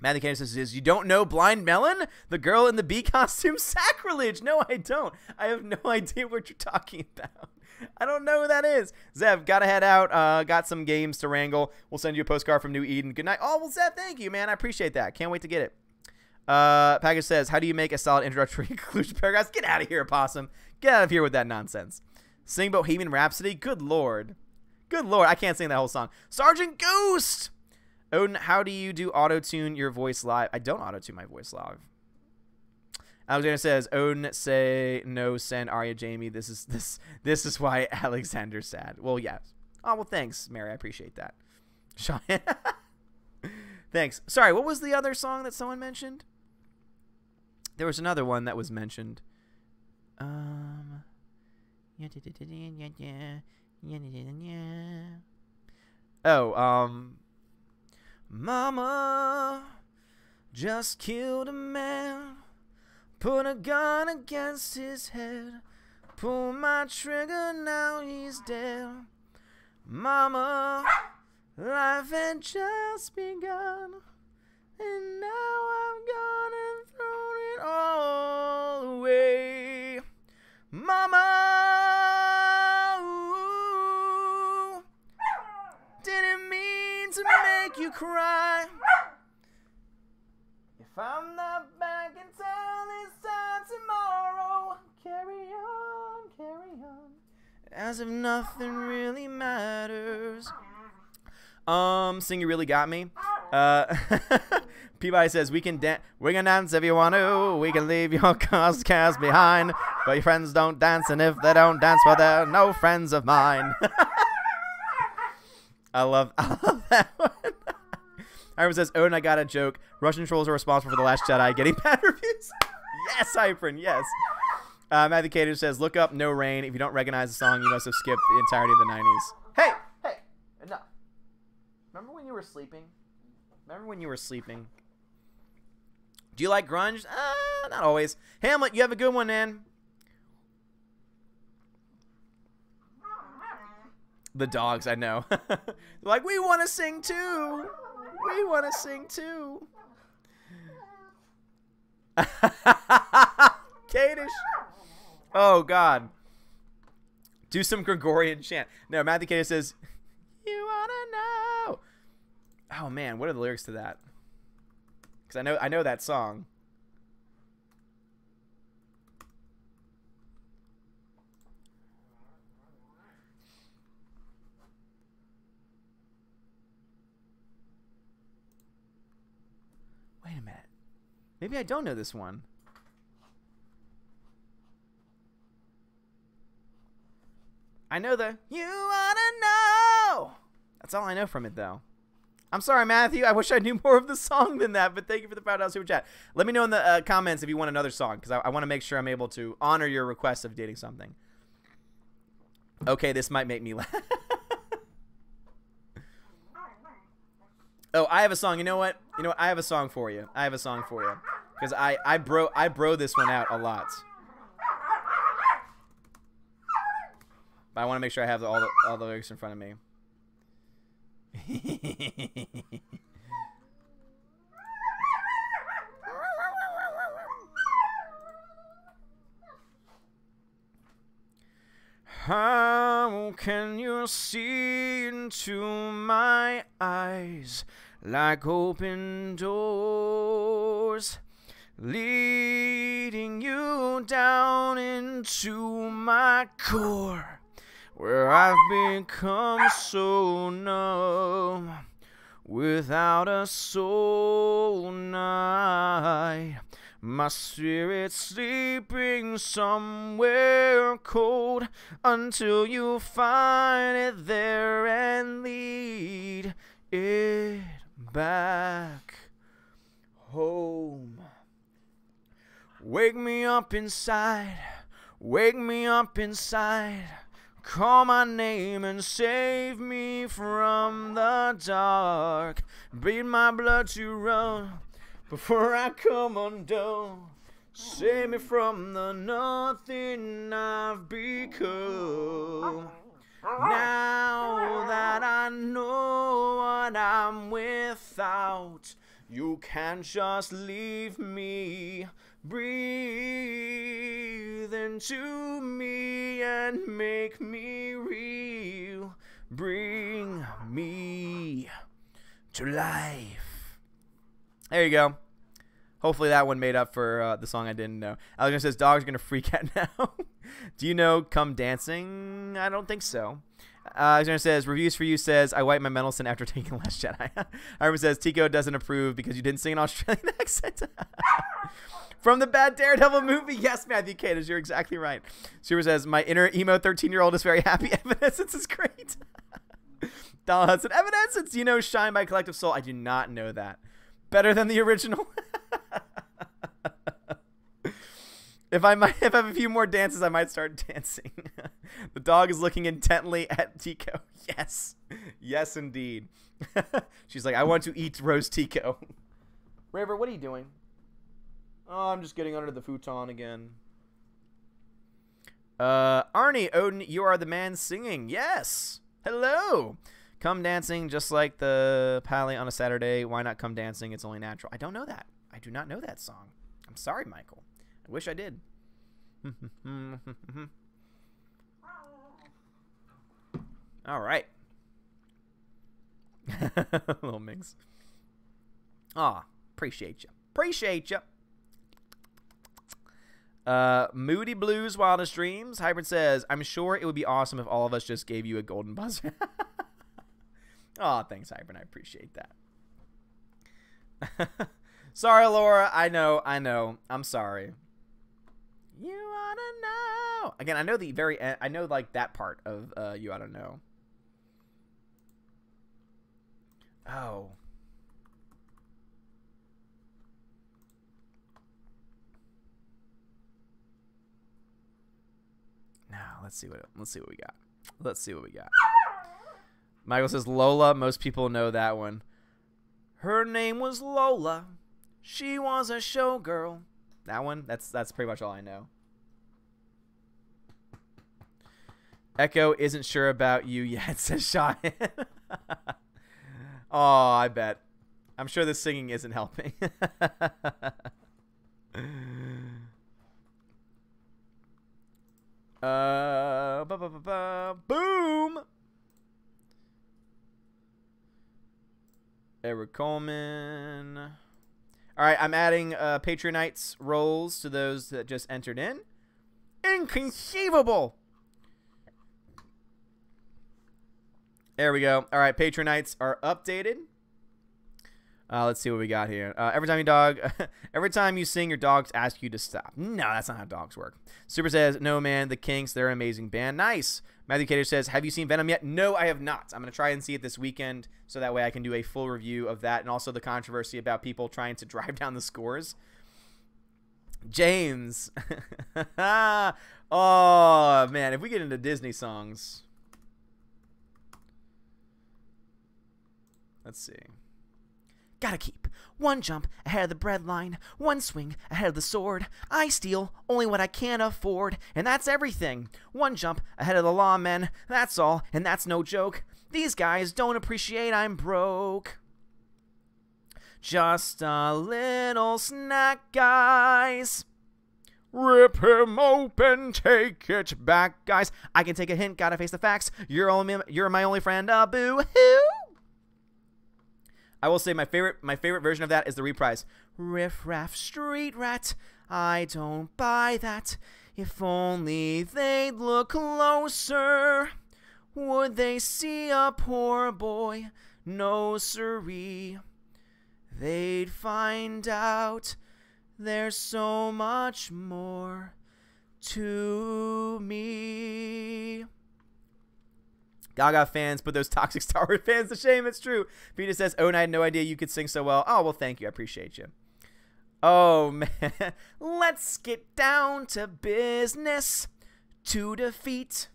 Matthew Cannon says, you don't know Blind Melon? The girl in the bee costume? Sacrilege! No, I don't. I have no idea what you're talking about. I don't know who that is. Zev, gotta head out. Got some games to wrangle. We'll send you a postcard from New Eden. Good night. Oh, well, Zev, thank you, man. I appreciate that. Can't wait to get it. Package says, how do you make a solid introductory conclusion paragraphs? Get out of here, Opossum. Get out of here with that nonsense. Sing Bohemian Rhapsody? Good lord. Good lord. I can't sing that whole song. Sergeant Ghost! Odin, how do you do auto-tune your voice live? I don't auto-tune my voice live. Alexander says, Odin, say no, send Arya Jamie. This is why Alexander's sad. Well, yeah. Oh, well, thanks, Mary. I appreciate that. Sean. Thanks. Sorry, what was the other song that someone mentioned? There was another one that was mentioned. Mama just killed a man, put a gun against his head, pull my trigger, now he's dead. Mama, life had just begun, and now I've gone and thrown it all away. Mama, ooh, didn't mean to make you cry. If I'm not back until this time tomorrow, carry on, as if nothing really matters. Sing You Really Got Me. Peabody says, we can dance if you want to. We can leave your cars behind, but your friends don't dance, and if they don't dance, well, they're no friends of mine. I love that one. Hypern says, Odin, I got a joke. Russian trolls are responsible for The Last Jedi getting bad reviews. Yes, Hypern, yes. Matthew Cater says, look up No Rain. If you don't recognize the song, you must have skipped the entirety of the 90s. Hey, enough. Remember when you were sleeping? Do you like grunge? Not always. Hamlet, you have a good one, man. The dogs, I know. Like, we want to sing too. We want to sing too. Kadish. Oh, God. Do some Gregorian chant. No, Matthew Kadish says, you want to know. Oh, man. What are the lyrics to that? Because I know that song. Wait a minute. Maybe I don't know this one. I know the You Wanna Know. That's all I know from it, though. I'm sorry, Matthew. I wish I knew more of the song than that, but thank you for the $5 super chat. Let me know in the comments if you want another song, because I want to make sure I'm able to honor your request of dating something. Okay, this might make me laugh. Oh, I have a song. You know what? I have a song for you. Because I bro this one out a lot. But I want to make sure I have all the lyrics in front of me. How can you see into my eyes like open doors, leading you down into my core, where I've become so numb, without a soul night, My spirit's sleeping somewhere cold until you find it there and lead it back home. Wake me up inside, wake me up inside. Call my name and save me from the dark. Beat my blood to run before I come undone. Save me from the nothing I've become. Now that I know what I'm without, you can't just leave me. Breathe into me and make me real. Bring me to life. There you go. Hopefully that one made up for the song I didn't know. Alexander says, dogs are going to freak out now. Do you know Come Dancing? I don't think so. Alexander says, Reviews for You says, I wipe my mental sin after taking Last Jedi. Harvey says, Tico doesn't approve because you didn't sing an Australian accent. From the bad Daredevil movie. Yes, Matthew Cadiz, you're exactly right. Super says, my inner emo 13-year-old is very happy. Evanescence is great. Donald Hudson, Evanescence, you know Shine by Collective Soul. I do not know that. Better than the original. If I have a few more dances, I might start dancing. The dog is looking intently at Tico. Yes. Yes, indeed. She's like, I want to eat roast Tico. River, what are you doing? Oh, I'm just getting under the futon again. Arnie, Odin, you are the man singing. Yes. Hello. Come dancing just like the Pally on a Saturday. Why not come dancing? It's only natural. I don't know that. I do not know that song. I'm sorry, Michael. I wish I did. All right. Little Minx. Aw, appreciate you. Appreciate you. Moody Blues, Wildest Dreams. Hybrid says, I'm sure it would be awesome if all of us just gave you a golden buzzer. Aw, thanks, Hybrid. I appreciate that. Sorry, Laura. I know. I'm sorry. You ought to know. Again, I know the very end. I know, like, that part of You Ought to Know. Oh. Now, let's see what we got. Let's see what we got. Michael says, Lola. Most people know that one. Her name was Lola. She was a showgirl. That one, that's pretty much all I know. Echo isn't sure about you yet, says Sean. Oh, I bet. I'm sure the singing isn't helping. Boom! Eric Coleman. All right, I'm adding Patreonites roles to those that just entered in. Inconceivable! There we go. All right, Patreonites are updated. Let's see what we got here. Every time you sing, your dogs ask you to stop. No, that's not how dogs work. Super says, no, man, the Kinks, they're an amazing band. Nice. Matthew Cater says, have you seen Venom yet? No, I have not. I'm going to try and see it this weekend, so that way I can do a full review of that, and also the controversy about people trying to drive down the scores. James. Oh, man, if we get into Disney songs. Let's see. Gotta keep one jump ahead of the breadline, one swing ahead of the sword. I steal only what I can afford, and that's everything. One jump ahead of the lawmen, that's all, and that's no joke. These guys don't appreciate I'm broke. Just a little snack, guys. Rip him open, take it back, guys. I can take a hint, gotta face the facts. You're my only friend, boo-hoo. I will say my favorite version of that is the reprise. Riff raff street rat, I don't buy that. If only they'd look closer, would they see a poor boy? No siree. They'd find out There's so much more to me. Gaga fans put those toxic Star Wars fans to shame. It's true. Peter says, oh, and I had no idea you could sing so well. Oh, well, thank you. I appreciate you. Oh, man. Let's get down to business to defeat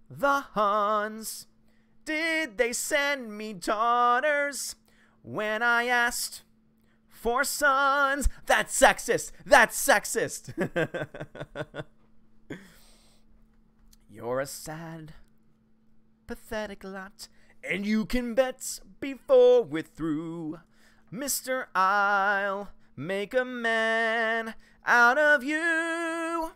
the Huns. Did they send me daughters when I asked for sons? That's sexist. That's sexist. You're a sad, pathetic lot, and you can bet before we're through, Mister, I'll make a man out of you.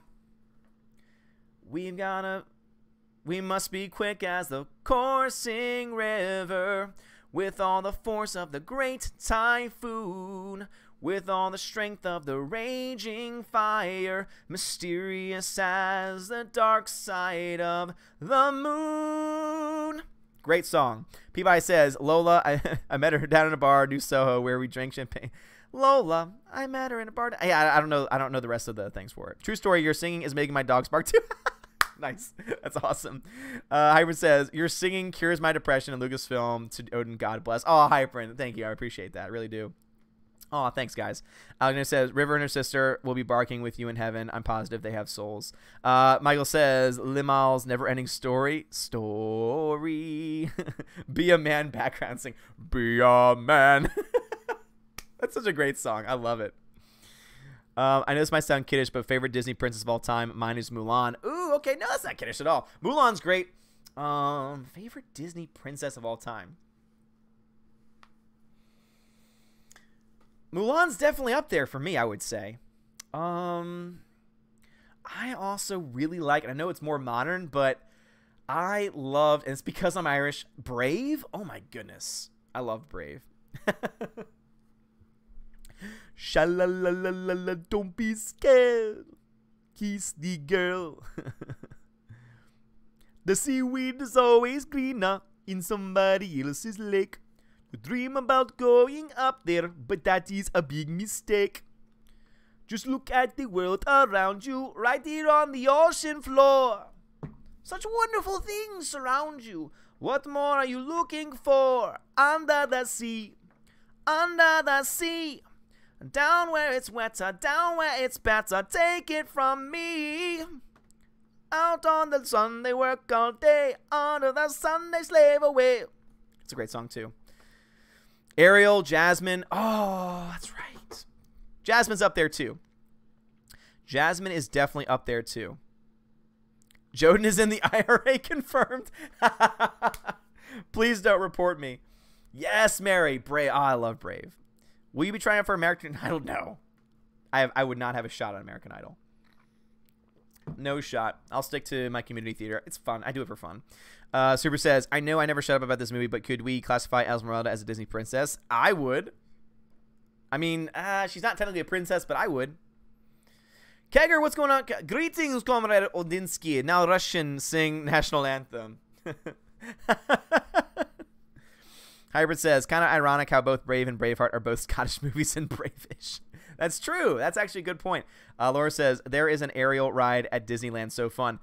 We must be quick as the coursing river, with all the force of the great typhoon, with all the strength of the raging fire, mysterious as the dark side of the moon. Great song. Peabody says, Lola, I met her down in a bar, New Soho, where we drank champagne. Lola, I met her in a bar. I don't know the rest of the things for it. True story, your singing is making my dogs bark too. Nice. That's awesome. Hybrid says, your singing cures my depression in Lucasfilm. To Odin, God bless. Oh, Hybrid, thank you. I appreciate that. I really do. Oh, thanks, guys. Alexander says, River and her sister will be barking with you in heaven. I'm positive they have souls. Michael says, Limal's never-ending story. Be a man background sing. Be a man. That's such a great song. I love it. I know this might sound kiddish, but favorite Disney princess of all time, mine is Mulan. Ooh, okay. No, that's not kiddish at all. Mulan's great. Favorite Disney princess of all time. Mulan's definitely up there for me, I would say. I also really like, and I know it's more modern, but I loved, and it's because I'm Irish, Brave. Oh my goodness. I love Brave. Sha-la-la-la-la-la, don't be scared. Kiss the girl. The seaweed is always greener in somebody else's lake. You dream about going up there, but that is a big mistake. Just look at the world around you, right here on the ocean floor. Such wonderful things surround you. What more are you looking for? Under the sea. Under the sea. Down where it's wetter, down where it's better, take it from me. Out on the sun they work all day, under the sun they slave away. It's a great song too. Ariel, Jasmine, oh, that's right. Jasmine's up there too. Jasmine is definitely up there too. Joden is in the IRA, confirmed. Please don't report me. Yes, Mary, Brave. Oh, I love Brave. Will you be trying out for American Idol? No. I would not have a shot on American Idol. No shot. I'll stick to my community theater. It's fun. I do it for fun. Super says, I know I never shut up about this movie, but could we classify Esmeralda as a Disney princess? I would. I mean, she's not technically a princess, but I would. Kegger, what's going on? Greetings, Comrade Odinsky. Now Russian sing national anthem. Hybrid says, kind of ironic how both Brave and Braveheart are both Scottish movies and Brave-ish. That's true. That's actually a good point. Laura says, there is an aerial ride at Disneyland. So fun.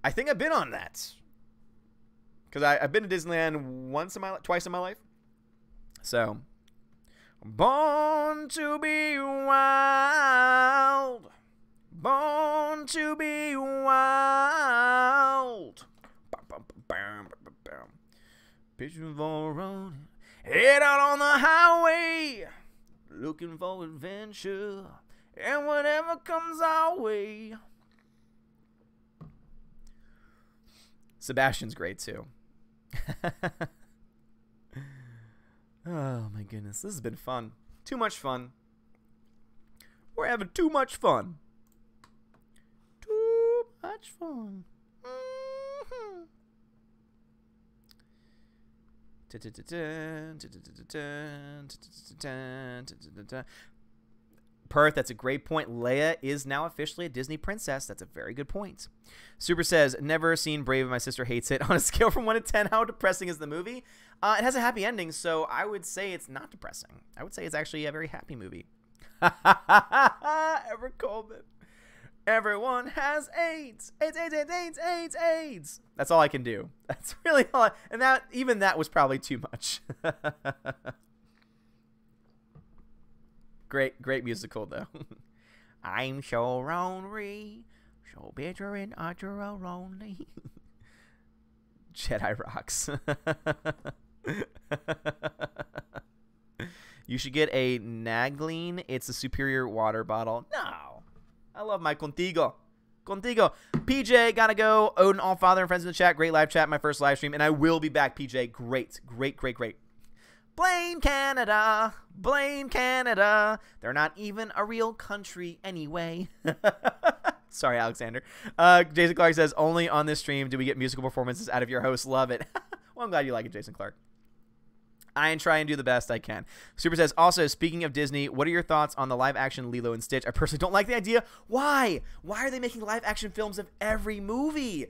I think I've been on that. Because I've been to Disneyland twice in my life. So, born to be wild. Born to be wild. Picture for running, head out on the highway, looking for adventure and whatever comes our way. Sebastian's great too. Oh my goodness, this has been fun. Too much fun. We're having too much fun. Too much fun. Perth, that's a great point. Leia is now officially a Disney princess. That's a very good point. Super says, never seen Brave, my sister hates it. On a scale from 1 to 10, how depressing is the movie? It has a happy ending, so I would say it's not depressing. I would say it's actually a very happy movie. Everett Coleman. Everyone has AIDS. AIDS, AIDS, AIDS, AIDS, AIDS, AIDS. That's all I can do. That's really all. And that was probably too much. Great musical though. I'm so lonely, so bitter and utter lonely. Jedi rocks. You should get a Nagleen. It's a superior water bottle. No. I love my Contigo. Contigo. PJ, gotta go. Odin, all father and friends in the chat. Great live chat. My first live stream. And I will be back, PJ. Great. Blame Canada. Blame Canada. They're not even a real country anyway. Sorry, Alexander. Jason Clark says, only on this stream do we get musical performances out of your host. Love it. Well, I'm glad you like it, Jason Clark. I try and do the best I can. Super says, also, speaking of Disney, what are your thoughts on the live-action Lilo and Stitch? I personally don't like the idea. Why? Why are they making live-action films of every movie?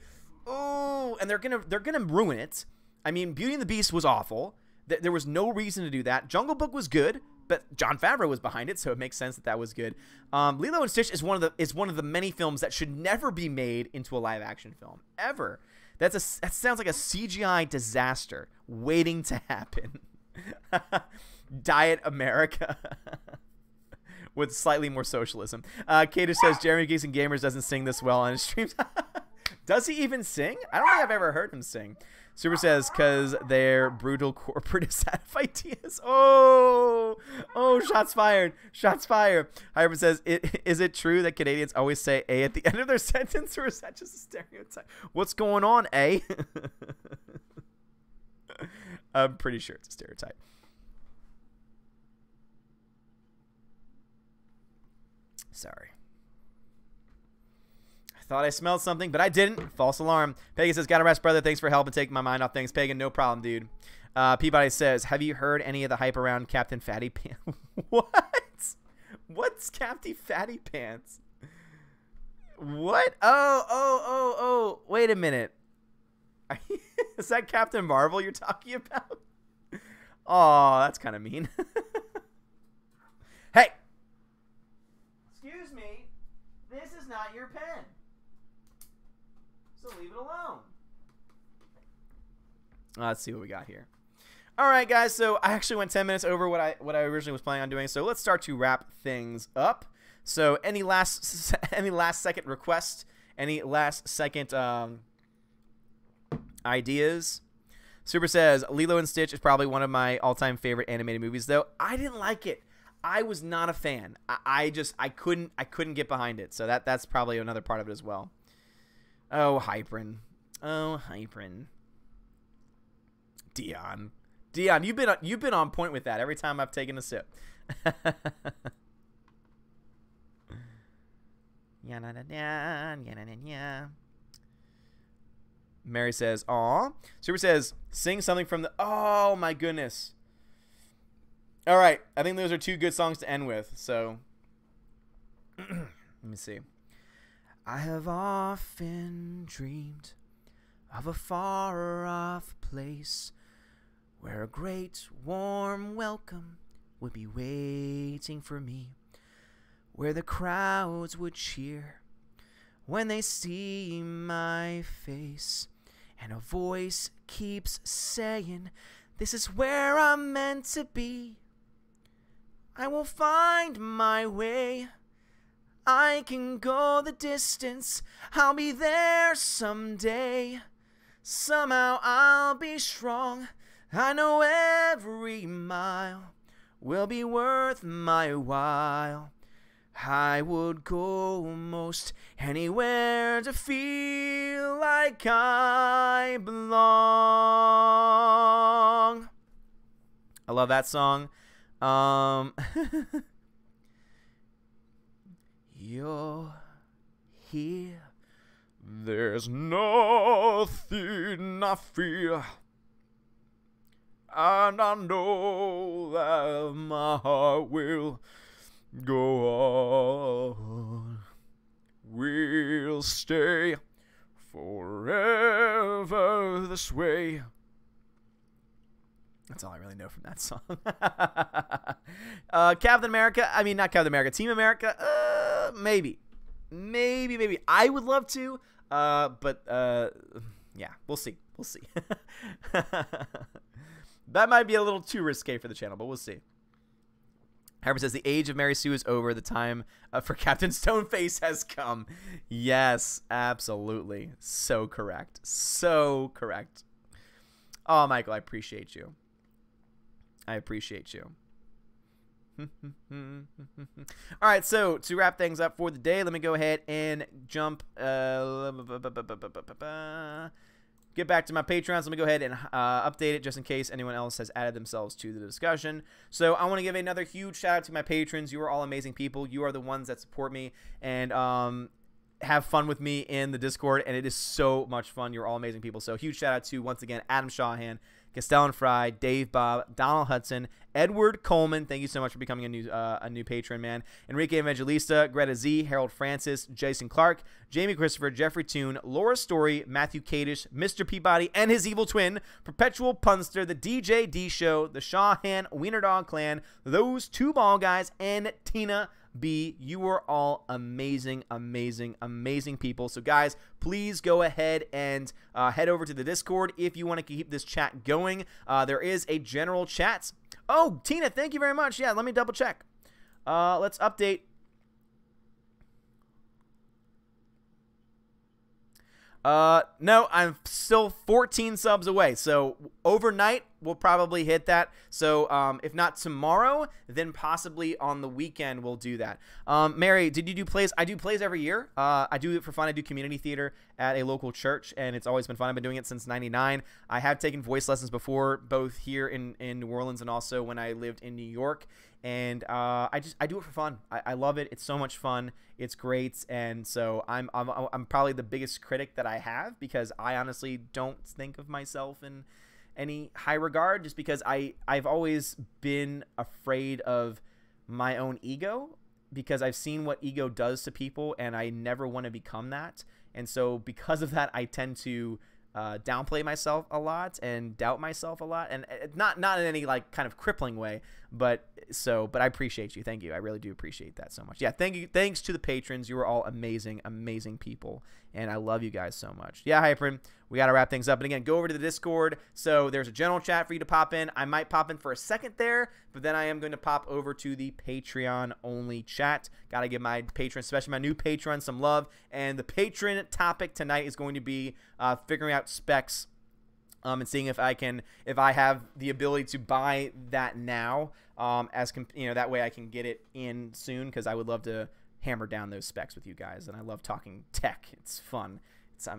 Oh, and they're gonna ruin it. I mean, Beauty and the Beast was awful. There was no reason to do that. Jungle Book was good, but Jon Favreau was behind it, so it makes sense that was good. Lilo and Stitch is one of the many films that should never be made into a live-action film ever. That sounds like a CGI disaster waiting to happen. Diet America with slightly more socialism. Kato says Jeremy Geeks and Gamers doesn't sing this well on his streams. Does he even sing? I don't think I've ever heard him sing. Super says because they're brutal corporatists out of ideas. Oh, shots fired. Shots fired. Hyper says, is it true that Canadians always say A at the end of their sentence, or is that just a stereotype? What's going on, A? I'm pretty sure it's a stereotype. Sorry. I thought I smelled something, but I didn't. False alarm. Pagan says, gotta rest, brother. Thanks for helping taking my mind off things. Pagan, no problem, dude. Peabody says, have you heard any of the hype around Captain Fatty Pants? What? What's Captain Fatty Pants? What? Oh. Wait a minute. Is that Captain Marvel you're talking about? Oh, that's kind of mean. Hey! Excuse me. This is not your pen. So leave it alone. Let's see what we got here. All right, guys. So I actually went 10 minutes over what I originally was planning on doing. So let's start to wrap things up. So any last second requests? Any last second ideas? Super says Lilo and Stitch is probably one of my all-time favorite animated movies, though I didn't like it. I was not a fan. I couldn't get behind it. So that's probably another part of it as well. Oh, Hyprin. Dion, you've been on point with that every time I've taken a sip. Mary says, aw. Super says, sing something from the... Oh, my goodness. All right. I think those are two good songs to end with. So, let me see. I have often dreamed of a far-off place where a great warm welcome would be waiting for me, where the crowds would cheer when they see my face, and a voice keeps saying, this is where I'm meant to be. I will find my way. I can go the distance. I'll be there someday. Somehow I'll be strong. I know every mile will be worth my while. I would go most anywhere to feel like I belong. I love that song. You're here. There's nothing I fear. And I know that my heart will go on. We'll stay forever this way. That's all I really know from that song. Captain America. I mean, not Captain America. Team America. Maybe. I would love to. But yeah, we'll see. We'll see. That might be a little too risque for the channel, but we'll see. Harper says, the age of Mary Sue is over. The time for Captain Stoneface has come. Yes, absolutely. So correct. So correct. Oh, Michael, I appreciate you. I appreciate you. All right, so to wrap things up for the day, let me go ahead and jump. Get back to my Patreons. Let me go ahead and update it just in case anyone else has added themselves to the discussion. So I want to give another huge shout out to my patrons. You are all amazing people. You are the ones that support me and have fun with me in the Discord, and it is so much fun. You're all amazing people. So huge shout out to, once again, Adam Shawhan, Castellan Fry, Dave Bob, Donald Hudson, Edward Coleman. Thank you so much for becoming a new patron, man. Enrique Evangelista, Greta Z, Harold Francis, Jason Clark, Jamie Christopher, Jeffrey Toone, Laura Story, Matthew Kadish, Mr. Peabody and his evil twin, Perpetual Punster, the DJ D Show, the Shawhan Wiener Dog Clan, those two ball guys, and Tina B. You are all amazing, amazing, amazing people. So guys, please go ahead and head over to the Discord if you want to keep this chat going. There is a general chat. Oh, Tina, thank you very much. Yeah, let me double check. Let's update. No, I'm still 14 subs away. So overnight, we'll probably hit that. So if not tomorrow, then possibly on the weekend we'll do that. Mary, did you do plays? I do plays every year. I do it for fun. I do community theater at a local church, and it's always been fun. I've been doing it since '99. I have taken voice lessons before, both here in New Orleans and also when I lived in New York. And I do it for fun. I love it. It's so much fun. It's great. And so I'm probably the biggest critic that I have, because I honestly don't think of myself in any high regard, just because I've always been afraid of my own ego, because I've seen what ego does to people, and I never want to become that. And so because of that, I tend to downplay myself a lot and doubt myself a lot, and not in any like kind of crippling way, but I appreciate you. Thank you. I really do appreciate that so much. Yeah, thank you. Thanks to the patrons. You are all amazing, amazing people, and I love you guys so much. Yeah, Hyprin, we got to wrap things up. And again, go over to the Discord. So there's a general chat for you to pop in. I might pop in for a second there, but then I am going to pop over to the Patreon only chat. Got to give my patrons, especially my new patrons, some love. And the patron topic tonight is going to be figuring out specs and seeing if I have the ability to buy that now, that way I can get it in soon, because I would love to hammer down those specs with you guys, and I love talking tech. It's fun.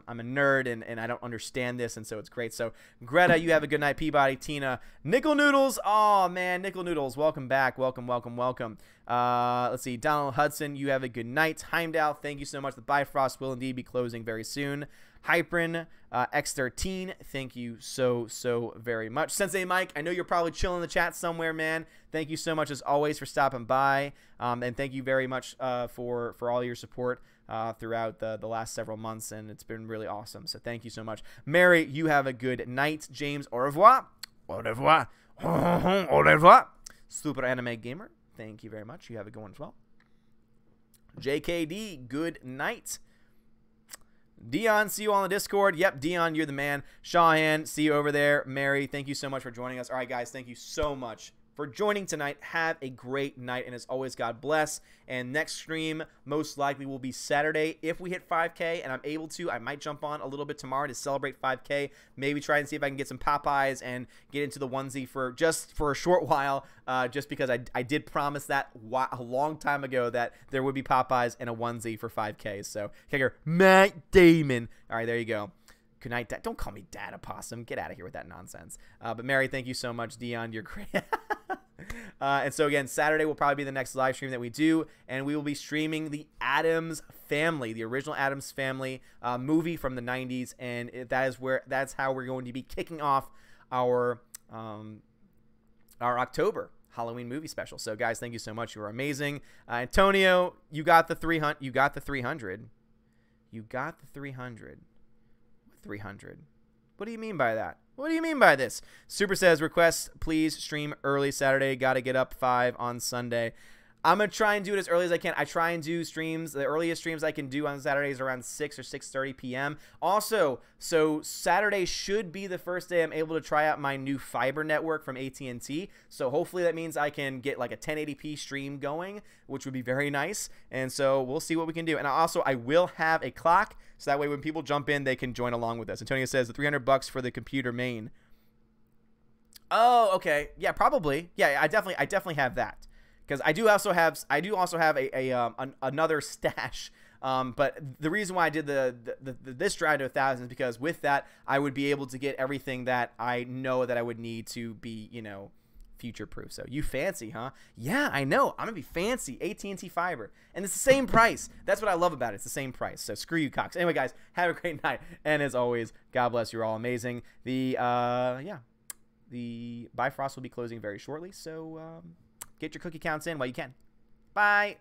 I'm a nerd, and I don't understand this, and so it's great. So Greta, you have a good night. Peabody, Tina, Nickel Noodles. Oh man, Nickel Noodles, welcome back. Welcome. Let's see, Donald Hudson, you have a good night. Heimdall, thank you so much. The Bifrost will indeed be closing very soon. Hyprin, X13, thank you so very much. Sensei Mike, I know you're probably chilling in the chat somewhere, man. Thank you so much as always for stopping by, and thank you very much for all your support throughout the last several months, and it's been really awesome. So thank you so much. Mary, you have a good night. James, au revoir. Au revoir. Au revoir. Super Anime Gamer, thank you very much. You have a good one as well. JKD, good night. Dion, see you on the Discord. Yep, Dion, you're the man. Shawhan, see you over there. Mary, thank you so much for joining us. All right, guys, thank you so much for joining tonight. Have a great night, and as always, God bless. And next stream most likely will be Saturday. If we hit 5K and I'm able to, I might jump on a little bit tomorrow to celebrate 5K. Maybe try and see if I can get some Popeyes and get into the onesie for a short while, just because I did promise that a long time ago that there would be Popeyes and a onesie for 5K. So, kicker, Matt Damon. All right, there you go. Good night, Dad. Don't call me Dad Opossum. Get out of here with that nonsense. But Mary, thank you so much. Dion, you're great. And so again, Saturday will probably be the next live stream that we do, and we will be streaming the Addams Family, the original Addams Family movie from the 90s, and that's how we're going to be kicking off our October Halloween movie special. So guys, thank you so much. You are amazing. Antonio, you got the 300. You got the 300. You got the 300. 300. What do you mean by that? What do you mean by this? Super says, request, please stream early Saturday. Got to get up 5 on Sunday. I'm going to try and do it as early as I can. I try and do streams. The earliest streams I can do on Saturdays around 6 or 6:30 p.m. Also, so Saturday should be the first day I'm able to try out my new fiber network from AT&T. So hopefully that means I can get like a 1080p stream going, which would be very nice. And so we'll see what we can do. And also, I will have a clock, so that way when people jump in, they can join along with us. Antonio says the $300 for the computer main. Oh, okay. Yeah, probably. Yeah, I definitely have that. Because I do also have another stash, but the reason why I did this drive to 1,000 is because with that I would be able to get everything that I know that I would need to be, you know, future proof. So you fancy, huh? Yeah, I know. I'm gonna be fancy. AT&T fiber, and it's the same price. That's what I love about it. It's the same price. So screw you, Cox. Anyway, guys, have a great night, and as always, God bless. You're all amazing. The Bifrost will be closing very shortly, so. Get your cookie counts in while you can. Bye.